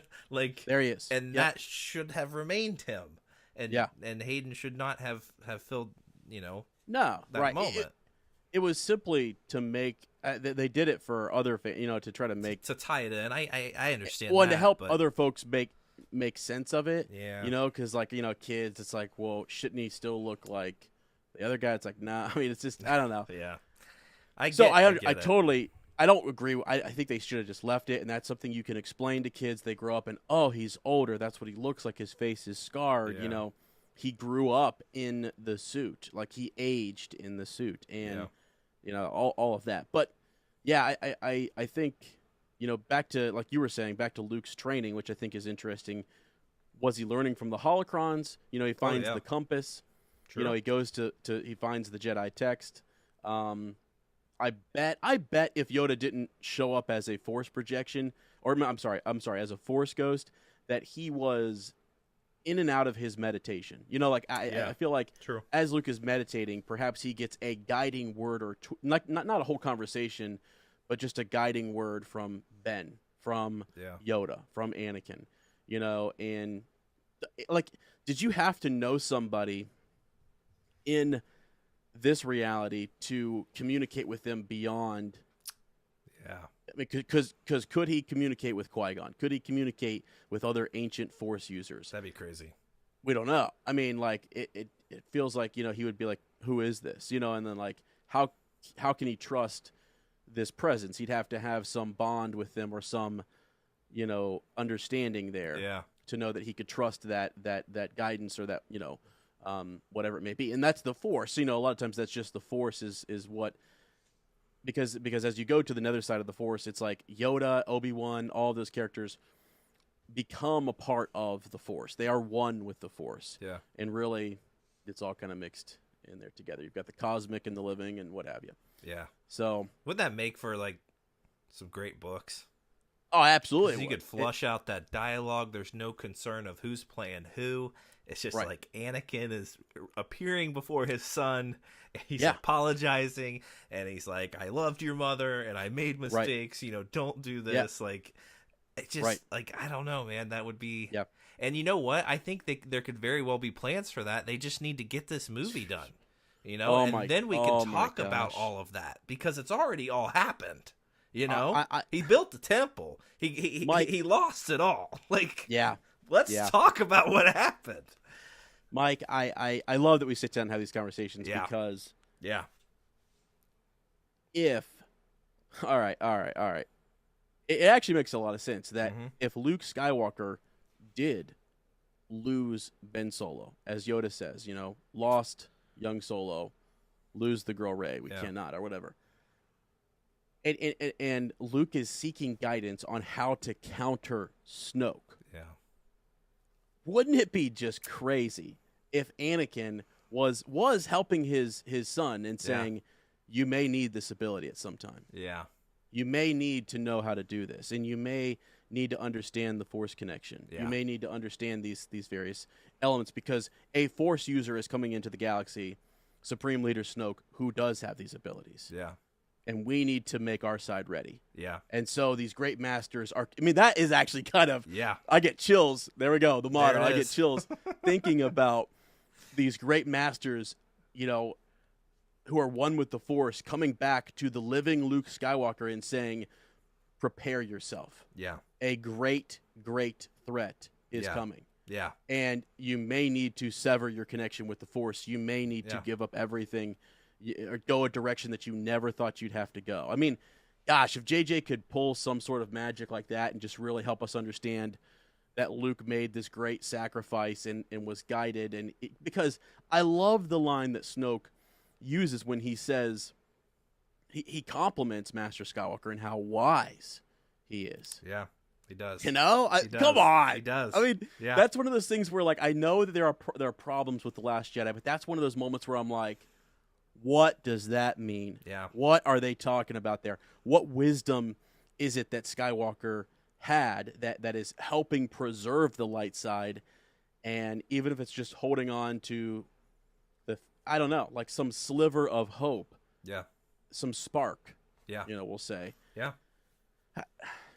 Speaker 1: there he is,
Speaker 4: and that should have remained him, and Hayden should not have filled that moment.
Speaker 1: It was simply to make they did it for other to try to make
Speaker 4: to tie it in. I understand.
Speaker 1: Well, and to help other folks make sense of it. Because kids, it's like, well, shouldn't he still look like the other guy? It's like, nah. I mean, it's just I don't know. I totally. I don't agree. I think they should have just left it, and that's something you can explain to kids. They grow up and, he's older. That's what he looks like. His face is scarred.
Speaker 4: Yeah.
Speaker 1: He grew up in the suit. Like, he aged in the suit and, all of that. But, I think, back to, like you were saying, back to Luke's training, which I think is interesting. Was he learning from the holocrons? He finds the compass. True. He goes he finds the Jedi text. I bet if Yoda didn't show up as a Force projection, or I'm sorry, as a Force ghost, that he was in and out of his meditation. I feel like as Luke is meditating, perhaps he gets a guiding word or not a whole conversation, but just a guiding word from Ben, from
Speaker 4: Yeah.
Speaker 1: Yoda, from Anakin, and like, did you have to know somebody in this reality to communicate with them beyond?
Speaker 4: Yeah.
Speaker 1: I mean, because could he communicate with Qui-Gon? Could he communicate with other ancient Force users?
Speaker 4: That'd be crazy.
Speaker 1: We don't know. I mean, like, it feels like, he would be like, who is this? And then, like, how can he trust this presence? He'd have to have some bond with them or some, understanding there.
Speaker 4: Yeah.
Speaker 1: To know that he could trust that guidance or that, whatever it may be. And that's the Force. A lot of times that's just the Force is what, because as you go to the nether side of the Force, it's like Yoda, Obi-Wan, all of those characters become a part of the Force. They are one with the Force.
Speaker 4: Yeah.
Speaker 1: And really, it's all kind of mixed in there together. You've got the cosmic and the living and what have you.
Speaker 4: Yeah.
Speaker 1: So
Speaker 4: wouldn't that make for like some great books?
Speaker 1: Oh, absolutely.
Speaker 4: 'Cause you could flush out that dialogue. There's no concern of who's playing who. It's just
Speaker 1: Right.
Speaker 4: like Anakin is appearing before his son. He's
Speaker 1: Yeah.
Speaker 4: apologizing, and he's like, "I loved your mother, and I made mistakes. Don't do this." Like, it just
Speaker 1: Right.
Speaker 4: like, I don't know, man. That would be.
Speaker 1: Yep.
Speaker 4: And you know what? I think there could very well be plans for that. They just need to get this movie done.
Speaker 1: Oh
Speaker 4: and
Speaker 1: my-
Speaker 4: then we
Speaker 1: oh
Speaker 4: can
Speaker 1: my
Speaker 4: talk about
Speaker 1: gosh.
Speaker 4: all of that because it's already all happened.
Speaker 1: I-
Speaker 4: He built the temple. He
Speaker 1: Mike-
Speaker 4: he lost it all. Like,
Speaker 1: Yeah.
Speaker 4: let's
Speaker 1: Yeah.
Speaker 4: talk about what happened.
Speaker 1: Mike, I love that we sit down and have these conversations
Speaker 4: Yeah.
Speaker 1: because
Speaker 4: Yeah.
Speaker 1: all right. It actually makes a lot of sense that
Speaker 4: Mhm.
Speaker 1: if Luke Skywalker did lose Ben Solo, as Yoda says, lost young Solo, lose the girl Rey, we
Speaker 4: Yeah.
Speaker 1: cannot, or whatever. And Luke is seeking guidance on how to counter Snoke.
Speaker 4: Yeah.
Speaker 1: Wouldn't it be just crazy if Anakin was helping his son and saying, you may need this ability at some time.
Speaker 4: Yeah.
Speaker 1: You may need to know how to do this, and you may need to understand the Force connection.
Speaker 4: Yeah.
Speaker 1: You may need to understand these various elements because a Force user is coming into the galaxy, Supreme Leader Snoke, who does have these abilities.
Speaker 4: Yeah.
Speaker 1: And we need to make our side ready.
Speaker 4: Yeah.
Speaker 1: And so these great masters are, that is actually kind of,
Speaker 4: Yeah.
Speaker 1: I get chills. There we go, the motto.
Speaker 4: There it
Speaker 1: I get
Speaker 4: is.
Speaker 1: chills thinking about these great masters, who are one with the Force, coming back to the living Luke Skywalker and saying, prepare yourself.
Speaker 4: Yeah.
Speaker 1: A great, great threat is
Speaker 4: Yeah.
Speaker 1: coming.
Speaker 4: Yeah.
Speaker 1: And you may need to sever your connection with the Force. You may need to
Speaker 4: Yeah.
Speaker 1: give up everything or go a direction that you never thought you'd have to go. I mean, gosh, if JJ could pull some sort of magic like that and just really help us understand that Luke made this great sacrifice and was guided. Because I love the line that Snoke uses when he says, he compliments Master Skywalker and how wise he is.
Speaker 4: Yeah. He does.
Speaker 1: He
Speaker 4: does.
Speaker 1: Come on.
Speaker 4: He does.
Speaker 1: I mean,
Speaker 4: Yeah.
Speaker 1: that's one of those things where, like, I know that there are problems with The Last Jedi, but that's one of those moments where I'm like, what does that mean?
Speaker 4: Yeah.
Speaker 1: What are they talking about there? What wisdom is it that Skywalker had that is helping preserve the light side? And even if it's just holding on to I don't know, like some sliver of hope,
Speaker 4: Yeah.
Speaker 1: some spark,
Speaker 4: Yeah.
Speaker 1: we'll say.
Speaker 4: Yeah.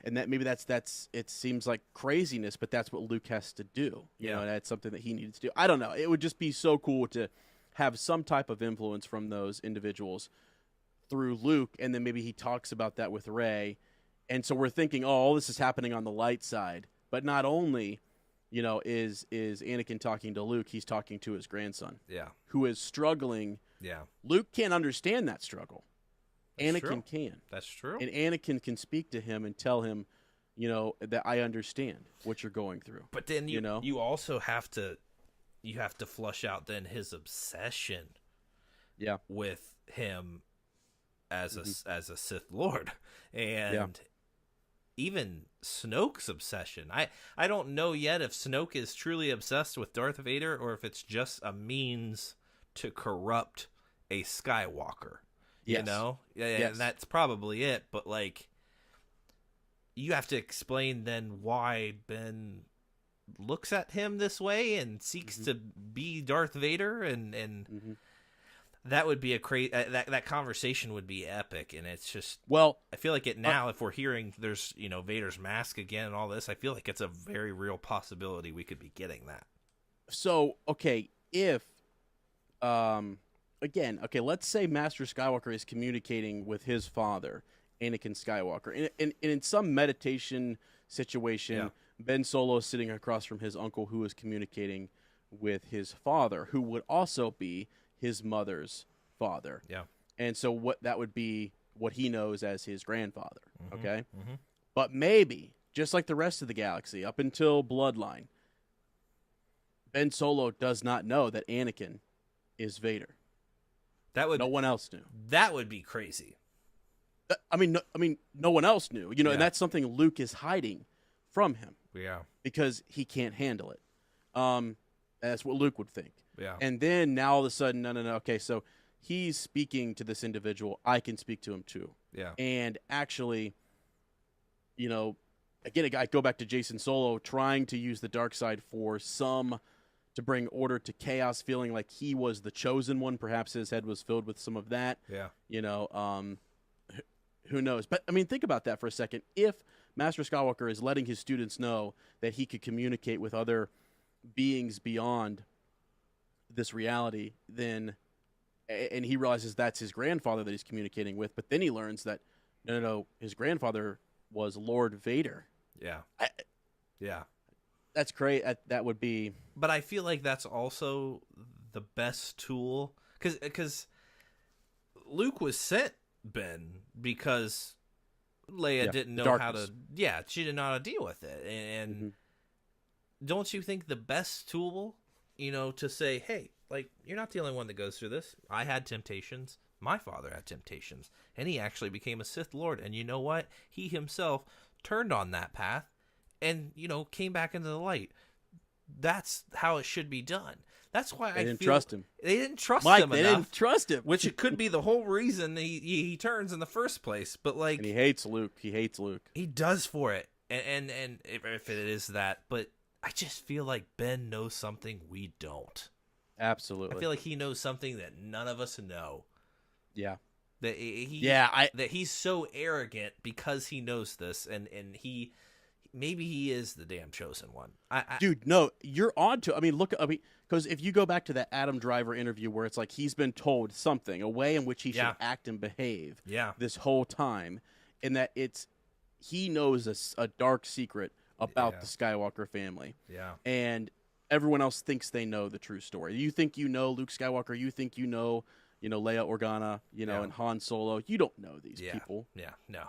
Speaker 1: And that maybe that's it seems like craziness, but that's what Luke has to do.
Speaker 4: Yeah.
Speaker 1: And that's something that he needs to do. I don't know. It would just be so cool to have some type of influence from those individuals through Luke, and then maybe he talks about that with Rey. And so we're thinking, oh, all this is happening on the light side. But not only, is Anakin talking to Luke, he's talking to his grandson,
Speaker 4: Yeah.
Speaker 1: who is struggling.
Speaker 4: Yeah.
Speaker 1: Luke can't understand that struggle.
Speaker 4: That's
Speaker 1: Anakin
Speaker 4: true.
Speaker 1: can.
Speaker 4: That's true.
Speaker 1: And Anakin can speak to him and tell him, that I understand what you're going through.
Speaker 4: But then
Speaker 1: you know?
Speaker 4: you also have to flush out then his obsession
Speaker 1: Yeah.
Speaker 4: with him as a Sith Lord, and even Snoke's obsession. I don't know yet if Snoke is truly obsessed with Darth Vader or if it's just a means to corrupt a Skywalker.
Speaker 1: Yes.
Speaker 4: Yeah,
Speaker 1: Yes.
Speaker 4: and that's probably it. But like, you have to explain then why Ben looks at him this way and seeks to be Darth Vader, and That would be a crazy. That conversation would be epic, and it's just.
Speaker 1: Well,
Speaker 4: I feel like now, if we're hearing there's Vader's mask again and all this, I feel like it's a very real possibility we could be getting that.
Speaker 1: So okay, if again, okay, let's say Master Skywalker is communicating with his father, Anakin Skywalker, and in some meditation situation, Ben Solo is sitting across from his uncle who is communicating with his father, who would also be his mother's father.
Speaker 4: Yeah.
Speaker 1: And so what that would be what he knows as his grandfather, okay?
Speaker 4: Mm-hmm.
Speaker 1: But maybe, just like the rest of the galaxy, up until Bloodline, Ben Solo does not know that Anakin is Vader. No one else knew.
Speaker 4: That would be crazy.
Speaker 1: No one else knew. And that's something Luke is hiding from him.
Speaker 4: Yeah.
Speaker 1: Because he can't handle it. That's what Luke would think.
Speaker 4: Yeah.
Speaker 1: And then now all of a sudden, no. Okay, so he's speaking to this individual. I can speak to him too.
Speaker 4: Yeah.
Speaker 1: And actually, again, I go back to Jason Solo trying to use the dark side to bring order to chaos, feeling like he was the chosen one. Perhaps his head was filled with some of that.
Speaker 4: Yeah.
Speaker 1: Who knows? But think about that for a second. If Master Skywalker is letting his students know that he could communicate with other beings beyond this reality, then, and he realizes that's his grandfather that he's communicating with, but then he learns that no, his grandfather was Lord Vader.
Speaker 4: Yeah. Yeah.
Speaker 1: That's great. That would be.
Speaker 4: But I feel like that's also the best tool because Luke was sent Ben because Leia didn't know how to. Yeah, she didn't know how to deal with it, and don't you think the best tool, to say, hey, like, you're not the only one that goes through this. I had temptations. My father had temptations, and he actually became a Sith Lord. And you know what? He himself turned on that path and, came back into the light. That's how it should be done. That's why
Speaker 1: they didn't trust him.
Speaker 4: They didn't trust
Speaker 1: Mike,
Speaker 4: him
Speaker 1: they
Speaker 4: enough.
Speaker 1: didn't trust him.
Speaker 4: Which it could be the whole reason he turns in the first place. But, like...
Speaker 1: And he hates Luke.
Speaker 4: He does for it. And if it is that. But I just feel like Ben knows something we don't.
Speaker 1: Absolutely.
Speaker 4: I feel like he knows something that none of us know.
Speaker 1: Yeah.
Speaker 4: That that he's so arrogant because he knows this, and maybe he is the damn chosen one.
Speaker 1: Dude, no, you're on to. Because if you go back to that Adam Driver interview where it's like he's been told something, a way in which he should act and behave, this whole time, and that he knows a dark secret about the Skywalker family.
Speaker 4: Yeah,
Speaker 1: and everyone else thinks they know the true story. You think you know Luke Skywalker. You think you know Leia Organa, and Han Solo. You don't know these people.
Speaker 4: Yeah, no.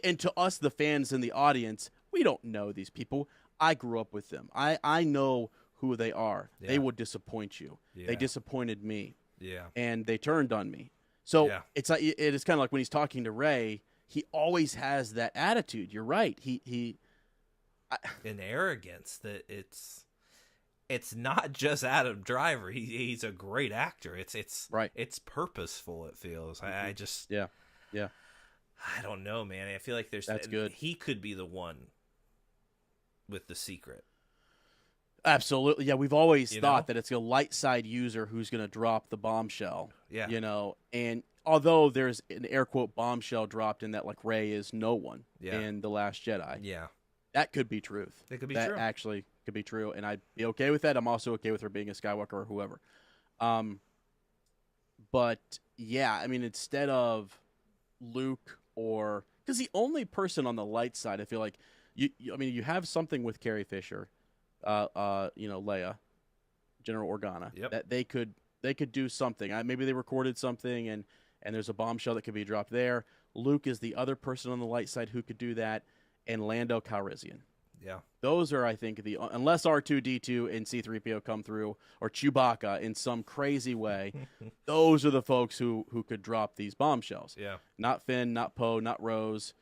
Speaker 1: And to us, the fans in the audience, we don't know these people. I grew up with them. I know who they are.
Speaker 4: Yeah.
Speaker 1: They would disappoint you.
Speaker 4: Yeah.
Speaker 1: They disappointed me.
Speaker 4: Yeah.
Speaker 1: And they turned on me. So it's like, it is kind of like when he's talking to Rey, he always has that attitude. You're right.
Speaker 4: An arrogance that it's not just Adam Driver. He's a great actor. It's
Speaker 1: right.
Speaker 4: It's purposeful. It feels. I just
Speaker 1: yeah.
Speaker 4: I don't know, man. I feel like that's
Speaker 1: good.
Speaker 4: He could be the one with the secret.
Speaker 1: Absolutely. Yeah, we've always thought that it's a light side user who's going to drop the bombshell.
Speaker 4: Yeah.
Speaker 1: And although there's an air quote bombshell dropped in that, like, Rey is no one in The Last Jedi.
Speaker 4: Yeah.
Speaker 1: That could be truth.
Speaker 4: It could be
Speaker 1: that
Speaker 4: true.
Speaker 1: That actually could be true, and I'd be okay with that. I'm also okay with her being a Skywalker or whoever. But yeah, instead of Luke because the only person on the light side, I feel like you have something with Carrie Fisher, Leia, General Organa, that they could do something. Maybe they recorded something and there's a bombshell that could be dropped there. Luke is the other person on the light side who could do that, and Lando Calrissian.
Speaker 4: Yeah.
Speaker 1: Those are, I think, unless R2-D2 and C-3PO come through, or Chewbacca in some crazy way, those are the folks who could drop these bombshells.
Speaker 4: Yeah.
Speaker 1: Not Finn, not Poe, not Rose,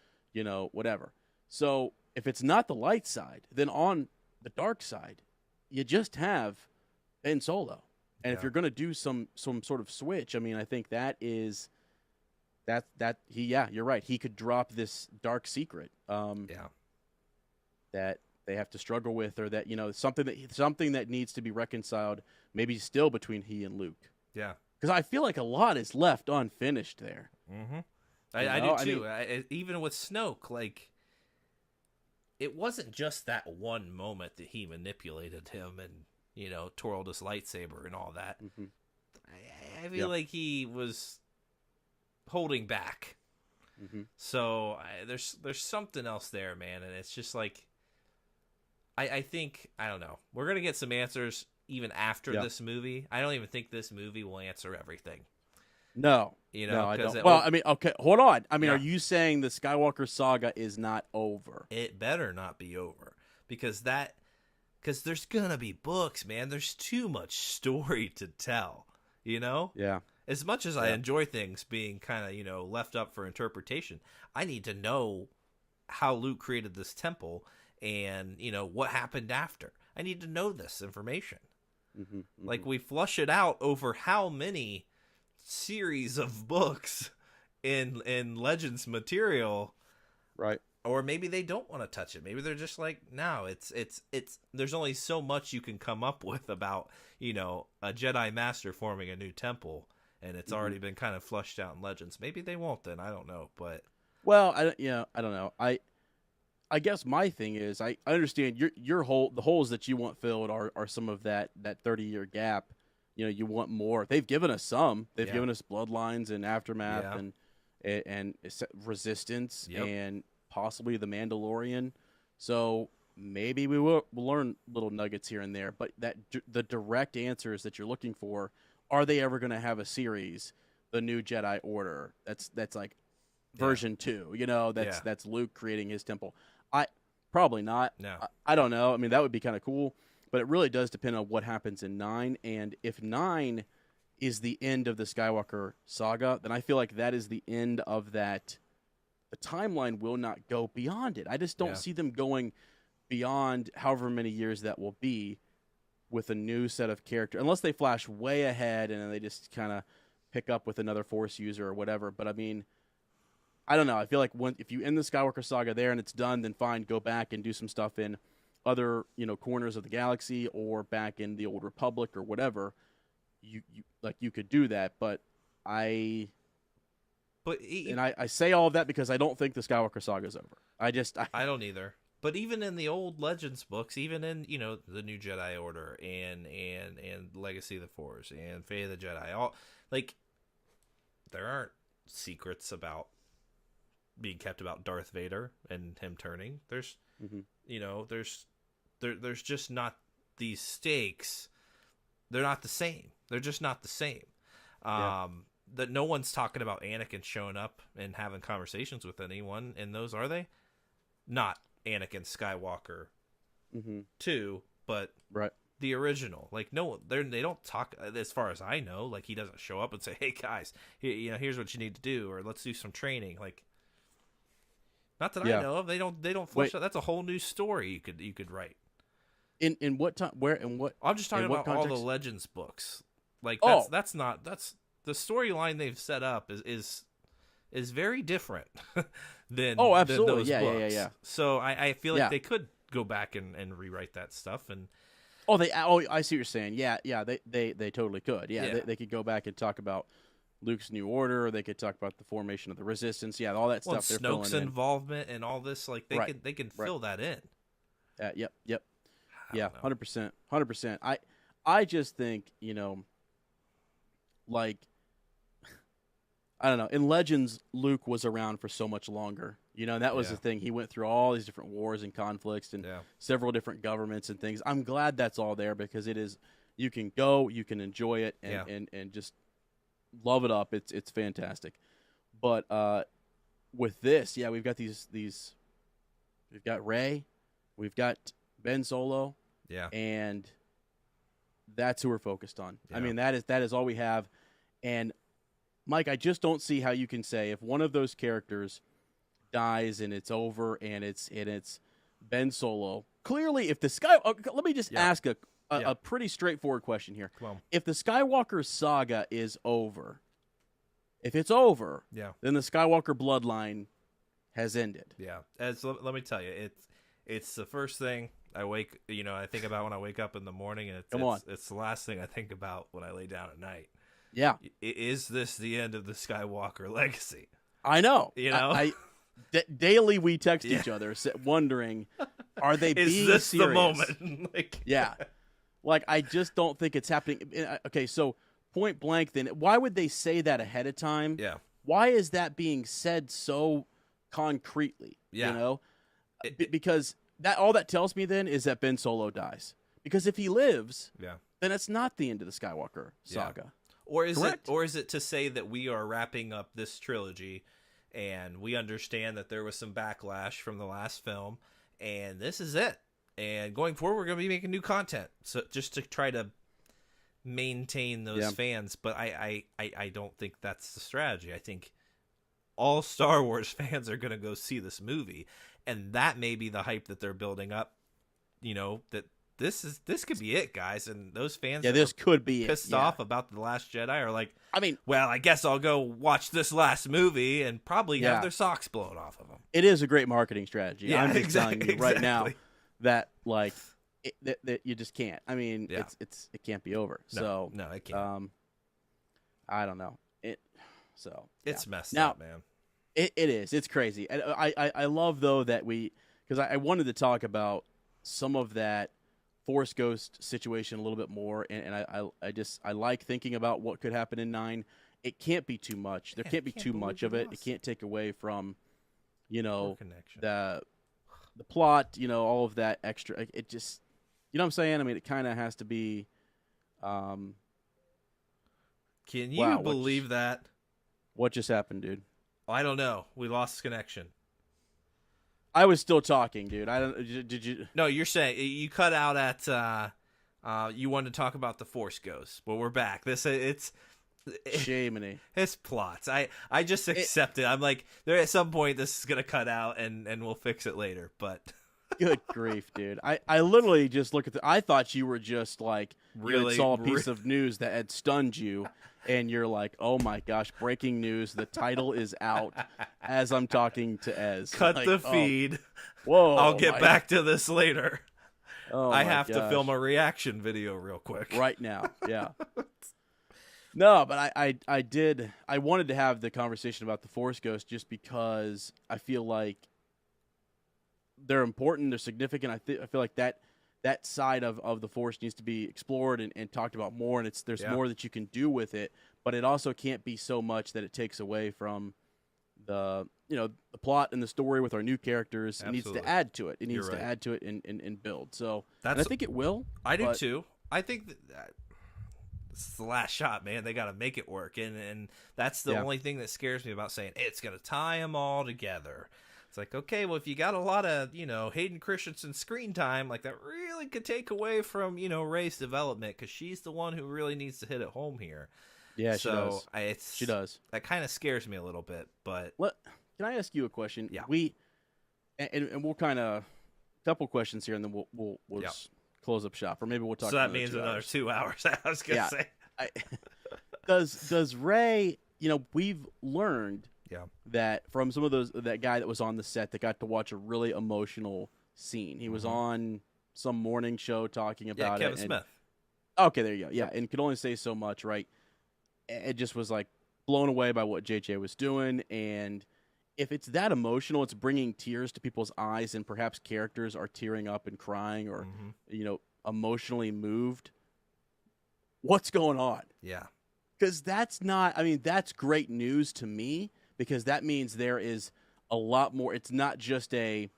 Speaker 1: whatever. So if it's not the light side, then on the dark side, you just have Ben Solo. And if you're going to do some sort of switch, I think that is you're right. He could drop this dark secret. That they have to struggle with, or that something that needs to be reconciled, maybe still between he and Luke.
Speaker 4: Yeah,
Speaker 1: because I feel like a lot is left unfinished there.
Speaker 4: Mm-hmm. I do too. Even with Snoke, like, it wasn't just that one moment that he manipulated him and, you know, twirled his lightsaber and all that.
Speaker 1: Mm-hmm.
Speaker 4: I feel like he was holding back.
Speaker 1: Mm-hmm.
Speaker 4: So there's something else there, man, and it's just like, I think, I don't know, we're gonna get some answers even after this movie. I don't even think this movie will answer everything.
Speaker 1: No,
Speaker 4: you know,
Speaker 1: no, I don't. Well, I mean, okay, hold on. I mean,
Speaker 4: Yeah.
Speaker 1: are you saying the Skywalker saga is not over?
Speaker 4: It better not be over, because there's gonna be books, man. There's too much story to tell, you know?
Speaker 1: Yeah.
Speaker 4: As much as I enjoy things being kind of, you know, left up for interpretation, I need to know how Luke created this temple and, you know, what happened after. I need to know this information.
Speaker 1: Mm-hmm, mm-hmm.
Speaker 4: Like, we flush it out over how many series of books in Legends material,
Speaker 1: right?
Speaker 4: Or maybe they don't want to touch it. Maybe they're just like, no, it's there's only so much you can come up with about, you know, a Jedi Master forming a new temple, and it's already been kind of flushed out in Legends. Maybe they won't then. I don't know, but
Speaker 1: well, I don't know. I guess my thing is I understand the holes that you want filled are some of that 30-year gap. You know, you want more. They've given us some. They've given us Bloodlines and Aftermath and Resistance and possibly The Mandalorian. So maybe we'll learn little nuggets here and there. But the direct answers that you're looking for, are they ever going to have a series, The New Jedi Order? That's like version 2. You know, that's Luke creating his temple. Probably not.
Speaker 4: No.
Speaker 1: I don't know. I mean, that would be kind of cool. But it really does depend on what happens in 9. And if 9 is the end of the Skywalker saga, then I feel like that is the end of that. The timeline will not go beyond it. I just don't see them going beyond however many years that will be with a new set of characters. Unless they flash way ahead and then they just kind of pick up with another Force user or whatever. But, I mean, I don't know. I feel like if you end the Skywalker saga there and it's done, then fine, go back and do some stuff in other, you know, corners of the galaxy or back in the Old Republic or whatever. You could do that, but I say all of that because I don't think the Skywalker saga is over. I
Speaker 4: don't either. But even in the old Legends books, even in, you know, the New Jedi Order and Legacy of the Force and Fate of the Jedi, all, like, there aren't secrets being kept about Darth Vader and him turning. There's you know, there's just not these stakes. They're not the same. They're just not the same. That no one's talking about Anakin showing up and having conversations with anyone in those, are they? Not Anakin Skywalker 2, but the original. Like, no, they don't talk, as far as I know. Like, he doesn't show up and say, "Hey guys, you know, here's what you need to do," or "Let's do some training." Like, not that I know of. They don't flesh out. That's a whole new story you could write.
Speaker 1: In what time? Where and what?
Speaker 4: I'm just talking about
Speaker 1: context?
Speaker 4: all the Legends books. Like, that's the storyline they've set up is very different than
Speaker 1: absolutely.
Speaker 4: Than those books.
Speaker 1: Yeah.
Speaker 4: So I feel like they could go back and rewrite that stuff. And
Speaker 1: I see what you're saying. Yeah. They totally could. Yeah. They could go back and talk about Luke's New Order. Or they could talk about the formation of the Resistance. Yeah, all that stuff. They're
Speaker 4: Snoke's
Speaker 1: filling
Speaker 4: involvement and all this. Like, they can fill that in.
Speaker 1: Yep. Yeah, 100%. I just think, you know, like, I don't know. In Legends, Luke was around for so much longer. You know, and that was the thing. He went through all these different wars and conflicts and several different governments and things. I'm glad that's all there because it is. You can go, you can enjoy it, and just love it up. It's fantastic. But with this, we've got these. We've got Rey, we've got Ben Solo, and that's who we're focused on. I mean, that is all we have. And Mike, I just don't see how you can say if one of those characters dies and it's over and it's Ben Solo. Clearly, if the let me just ask a pretty straightforward question here.
Speaker 4: Come on.
Speaker 1: If the Skywalker saga is over, if it's over, then the Skywalker bloodline has ended.
Speaker 4: Yeah. Let me tell you, it's the first thing I think about when I wake up in the morning, and it's the last thing I think about when I lay down at night.
Speaker 1: Yeah,
Speaker 4: Is this the end of the Skywalker legacy?
Speaker 1: I know.
Speaker 4: You know,
Speaker 1: Daily we text each other wondering, are they
Speaker 4: is
Speaker 1: being
Speaker 4: this
Speaker 1: serious?
Speaker 4: the moment? Like,
Speaker 1: yeah, like I just don't think it's happening. Okay, so point blank, then why would they say that ahead of time?
Speaker 4: yeah,
Speaker 1: Why is that being said so concretely?
Speaker 4: Yeah.
Speaker 1: You know, because that all that tells me then is that Ben Solo dies. Because if he lives,
Speaker 4: yeah.
Speaker 1: then it's not the end of the Skywalker saga.
Speaker 4: Or is
Speaker 1: Correct.
Speaker 4: it to say that we are wrapping up this trilogy, and we understand that there was some backlash from the last film, and this is it, and going forward we're going to be making new content, so just to try to maintain those fans. But I don't think that's the strategy. I think all Star Wars fans are going to go see this movie, and that may be the hype that they're building up. You know, that this could be it, guys, and those fans
Speaker 1: this could be
Speaker 4: pissed off about The Last Jedi are like,
Speaker 1: I mean,
Speaker 4: well, I guess I'll go watch this last movie and probably have their socks blown off of them.
Speaker 1: it is a great marketing strategy.
Speaker 4: Yeah,
Speaker 1: I'm just telling you right now
Speaker 4: exactly.
Speaker 1: that like that you just can't. I mean, it can't be over. So
Speaker 4: No, it can't.
Speaker 1: I don't know it. So
Speaker 4: It's messed
Speaker 1: now,
Speaker 4: up, man.
Speaker 1: It is. It's crazy. And I love though that because I wanted to talk about some of that Force Ghost situation a little bit more, and I like thinking about what could happen in 9. It can't be too much. There can't be too much of it. It can't take away from, the plot, all of that extra. It just, you know what I'm saying? I mean, it kind of has to be.
Speaker 4: Can you believe that?
Speaker 1: What just happened, dude?
Speaker 4: I don't know. We lost connection.
Speaker 1: I was still talking, dude. I don't. Did you?
Speaker 4: No, you're saying you cut out at. You wanted to talk about the Force Ghost. Well, we're back. It's
Speaker 1: Shaminy.
Speaker 4: It's plots. I just accept it. I'm like, there at some point this is gonna cut out and we'll fix it later. But
Speaker 1: good grief, dude. I literally just look at I thought you were just like you saw a piece of news that had stunned you. And you're like, oh my gosh, breaking news. The title is out as I'm talking to Ez.
Speaker 4: Cut
Speaker 1: like,
Speaker 4: the feed.
Speaker 1: Whoa.
Speaker 4: I'll get back to this later.
Speaker 1: Oh,
Speaker 4: I have to film a reaction video real quick.
Speaker 1: Right now, yeah. No, but I wanted to have the conversation about the Force Ghost just because I feel like they're important, they're significant. I feel like that side of the Force needs to be explored and talked about more, and there's more that you can do with it, but it also can't be so much that it takes away from the plot and the story with our new characters. Absolutely. It needs to add to it. It needs to add to it and build. So and I think it will.
Speaker 4: I do too. I think that this is the last shot, man. They got to make it work, and that's the only thing that scares me about saying it's going to tie them all together. It's like, okay, well, if you got a lot of, Hayden Christensen screen time, like that really could take away from, Rey's development because she's the one who really needs to hit it home here.
Speaker 1: Yeah,
Speaker 4: so
Speaker 1: she does. She does.
Speaker 4: That kind of scares me a little bit, but...
Speaker 1: Can I ask you a question?
Speaker 4: Yeah.
Speaker 1: And we'll kind of... A couple questions here, and then we'll just close up shop. Or maybe we'll talk
Speaker 4: So that means another 2 hours, I was going to say.
Speaker 1: Does Rey... we've learned...
Speaker 4: Yeah.
Speaker 1: That from some of that guy that was on the set that got to watch a really emotional scene. He was on some morning show talking about
Speaker 4: Kevin Smith.
Speaker 1: Okay, there you go. Yeah, and could only say so much, right? It just was like blown away by what JJ was doing, and if it's that emotional, it's bringing tears to people's eyes, and perhaps characters are tearing up and crying, or emotionally moved. What's going on?
Speaker 4: Yeah,
Speaker 1: because that's great news to me. Because that means there is a lot more. It's not just a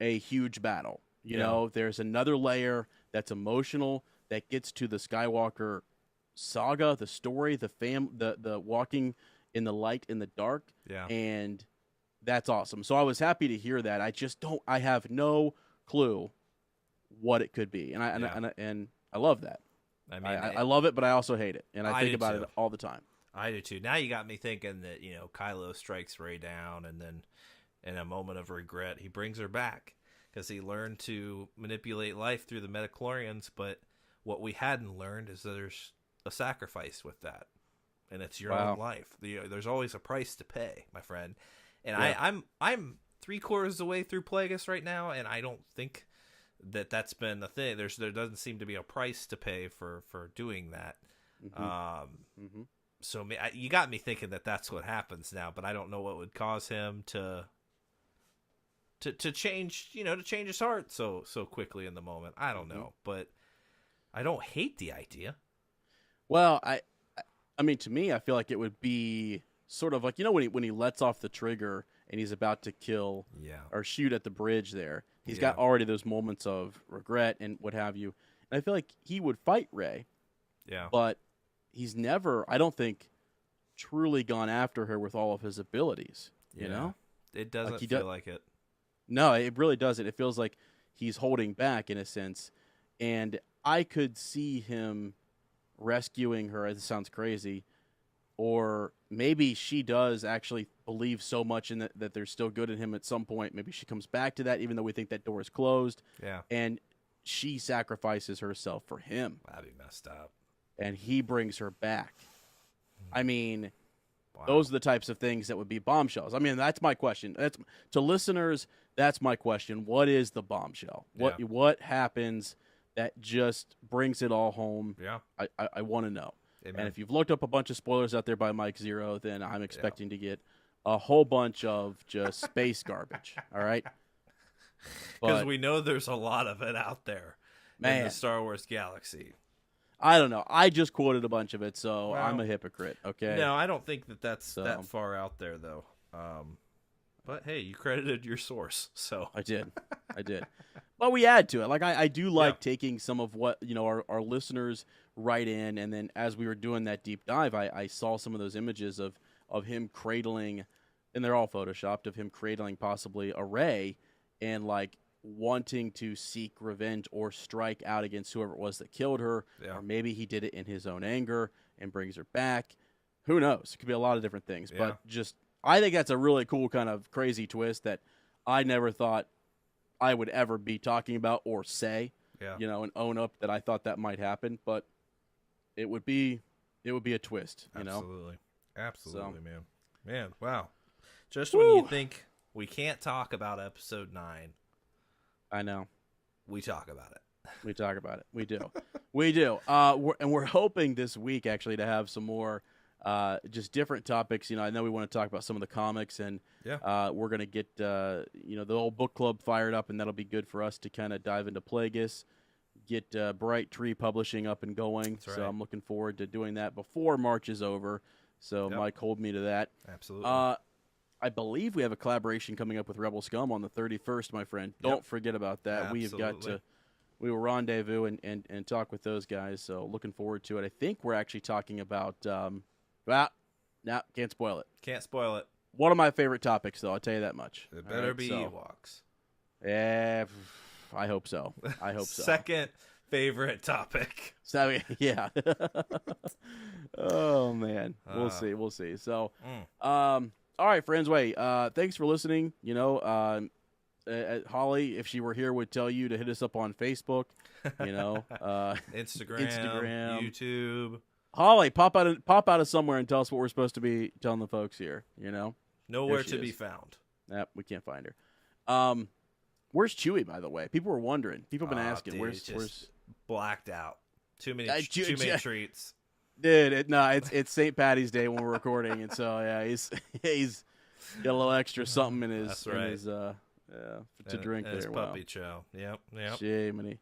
Speaker 1: huge battle. You know, there's another layer that's emotional that gets to the Skywalker saga, the story, the walking in the light in the dark.
Speaker 4: Yeah.
Speaker 1: And that's awesome. So I was happy to hear that. I have no clue what it could be. And I love that. I mean, I love it, but I also hate it. And I think about it all the time.
Speaker 4: I do too. Now you got me thinking that, Kylo strikes Rey down, and then in a moment of regret, he brings her back because he learned to manipulate life through the midichlorians. But what we hadn't learned is that there's a sacrifice with that, and it's your own life. There's always a price to pay, my friend. And I'm 3/4 of the way through Plagueis right now, and I don't think that's been a thing. There doesn't seem to be a price to pay for doing that. So you got me thinking that that's what happens now, but I don't know what would cause him to change, to change his heart so quickly in the moment. I don't know, but I don't hate the idea.
Speaker 1: Well, I mean, to me, I feel like it would be sort of like, when he lets off the trigger and he's about to kill or shoot at the bridge there. He's got already those moments of regret and what have you. And I feel like he would fight Rey.
Speaker 4: Yeah.
Speaker 1: But he's never, I don't think, truly gone after her with all of his abilities. You know?
Speaker 4: It doesn't feel like it.
Speaker 1: No, it really doesn't. It feels like he's holding back in a sense. And I could see him rescuing her, as it sounds crazy, or maybe she does actually believe so much in that there's still good in him at some point. Maybe she comes back to that, even though we think that door is closed.
Speaker 4: Yeah.
Speaker 1: And she sacrifices herself for him.
Speaker 4: That'd be messed up.
Speaker 1: And he brings her back. I mean, those are the types of things that would be bombshells. I mean, that's my question. That's to listeners. That's my question. What is the bombshell? What happens that just brings it all home?
Speaker 4: Yeah.
Speaker 1: I want to know.
Speaker 4: Amen.
Speaker 1: And if you've looked up a bunch of spoilers out there by Mike Zero, then I'm expecting to get a whole bunch of just space garbage. All right?
Speaker 4: Because we know there's a lot of it out there in the Star Wars galaxy.
Speaker 1: I don't know. I just quoted a bunch of it, so I'm a hypocrite, okay?
Speaker 4: No, I don't think that's that far out there, though. But, hey, you credited your source, so.
Speaker 1: I did. But we add to it. Like, I do like taking some of what, our listeners write in, and then as we were doing that deep dive, I saw some of those images of him cradling, and they're all photoshopped, of him cradling possibly a Rey and, like, wanting to seek revenge or strike out against whoever it was that killed her, or maybe he did it in his own anger and brings her back. Who knows? It could be a lot of different things, but I think that's a really cool kind of crazy twist that I never thought I would ever be talking about or say, and own up that I thought that might happen, but it would be a twist,
Speaker 4: Absolutely,
Speaker 1: so.
Speaker 4: man, wow. Just when you think we can't talk about Episode 9,
Speaker 1: I know.
Speaker 4: We talk about it.
Speaker 1: We talk about it. We do. We do. We're hoping this week actually to have some more just different topics. I know we want to talk about some of the comics, and we're going to get the old book club fired up, and that'll be good for us to kind of dive into Plagueis, get Bright Tree Publishing up and going.
Speaker 4: That's right.
Speaker 1: So I'm looking forward to doing that before March is over. So Mike, hold me to that.
Speaker 4: Absolutely.
Speaker 1: I believe we have a collaboration coming up with Rebel Scum on the 31st, my friend. Don't forget about that.
Speaker 4: Absolutely.
Speaker 1: We will rendezvous and talk with those guys. So looking forward to it. I think we're actually talking about, can't spoil it.
Speaker 4: Can't spoil it.
Speaker 1: One of my favorite topics, though. I'll tell you that much.
Speaker 4: It better be Ewoks.
Speaker 1: Yeah, I hope so.
Speaker 4: Second favorite topic.
Speaker 1: So, yeah. Oh, man. We'll see. So, all right, friends. Wait. Thanks for listening. Holly, if she were here, would tell you to hit us up on Facebook.
Speaker 4: Instagram, YouTube.
Speaker 1: Holly, pop out of somewhere and tell us what we're supposed to be telling the folks here.
Speaker 4: Nowhere to be found.
Speaker 1: Yep, we can't find her. Where's Chewie, by the way? People were wondering. People have been asking.
Speaker 4: Dude,
Speaker 1: where's
Speaker 4: blacked out? Too many treats.
Speaker 1: Dude, it's St. Patty's Day when we're recording, and so he's got a little extra something in his to drink
Speaker 4: and his
Speaker 1: there.
Speaker 4: Puppy chow. Yep.
Speaker 1: Jiminy.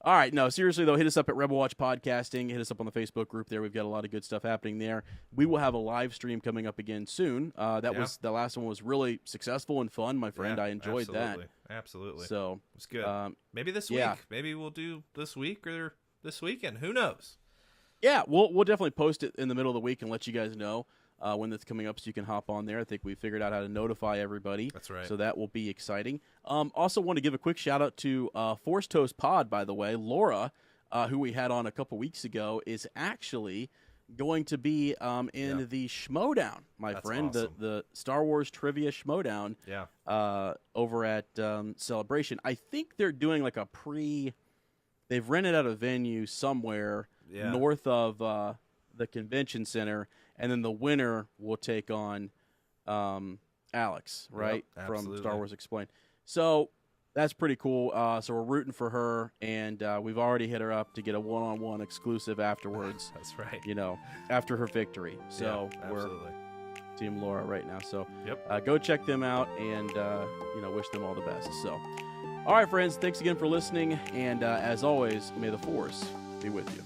Speaker 1: All right, no, seriously though, hit us up at Rebel Watch Podcasting. Hit us up on the Facebook group there. We've got a lot of good stuff happening there. We will have a live stream coming up again soon. Was the last one was really successful and fun, my friend. I enjoyed that.
Speaker 4: Absolutely.
Speaker 1: So
Speaker 4: it's good. Maybe this week. Maybe we'll do this week or this weekend. Who knows?
Speaker 1: Yeah, we'll definitely post it in the middle of the week and let you guys know when that's coming up, so you can hop on there. I think we figured out how to notify everybody.
Speaker 4: That's right.
Speaker 1: So that will be exciting. Also want to give a quick shout out to Force Toast Pod, by the way. Laura, who we had on a couple weeks ago, is actually going to be in the Schmodown,
Speaker 4: That's
Speaker 1: friend,
Speaker 4: awesome.
Speaker 1: the Star Wars Trivia Schmodown. Over at Celebration. I think they're doing like they've rented out a venue somewhere north of the convention center, and then the winner will take on Alex, right, from Star Wars Explained. So that's pretty cool. So we're rooting for her, and we've already hit her up to get a one-on-one exclusive afterwards.
Speaker 4: That's right.
Speaker 1: After her victory. So
Speaker 4: yeah,
Speaker 1: we're
Speaker 4: absolutely.
Speaker 1: Team Laura right now. So
Speaker 4: Yep.
Speaker 1: go check them out and wish them all the best. So, all right, friends, thanks again for listening, and as always, may the Force be with you.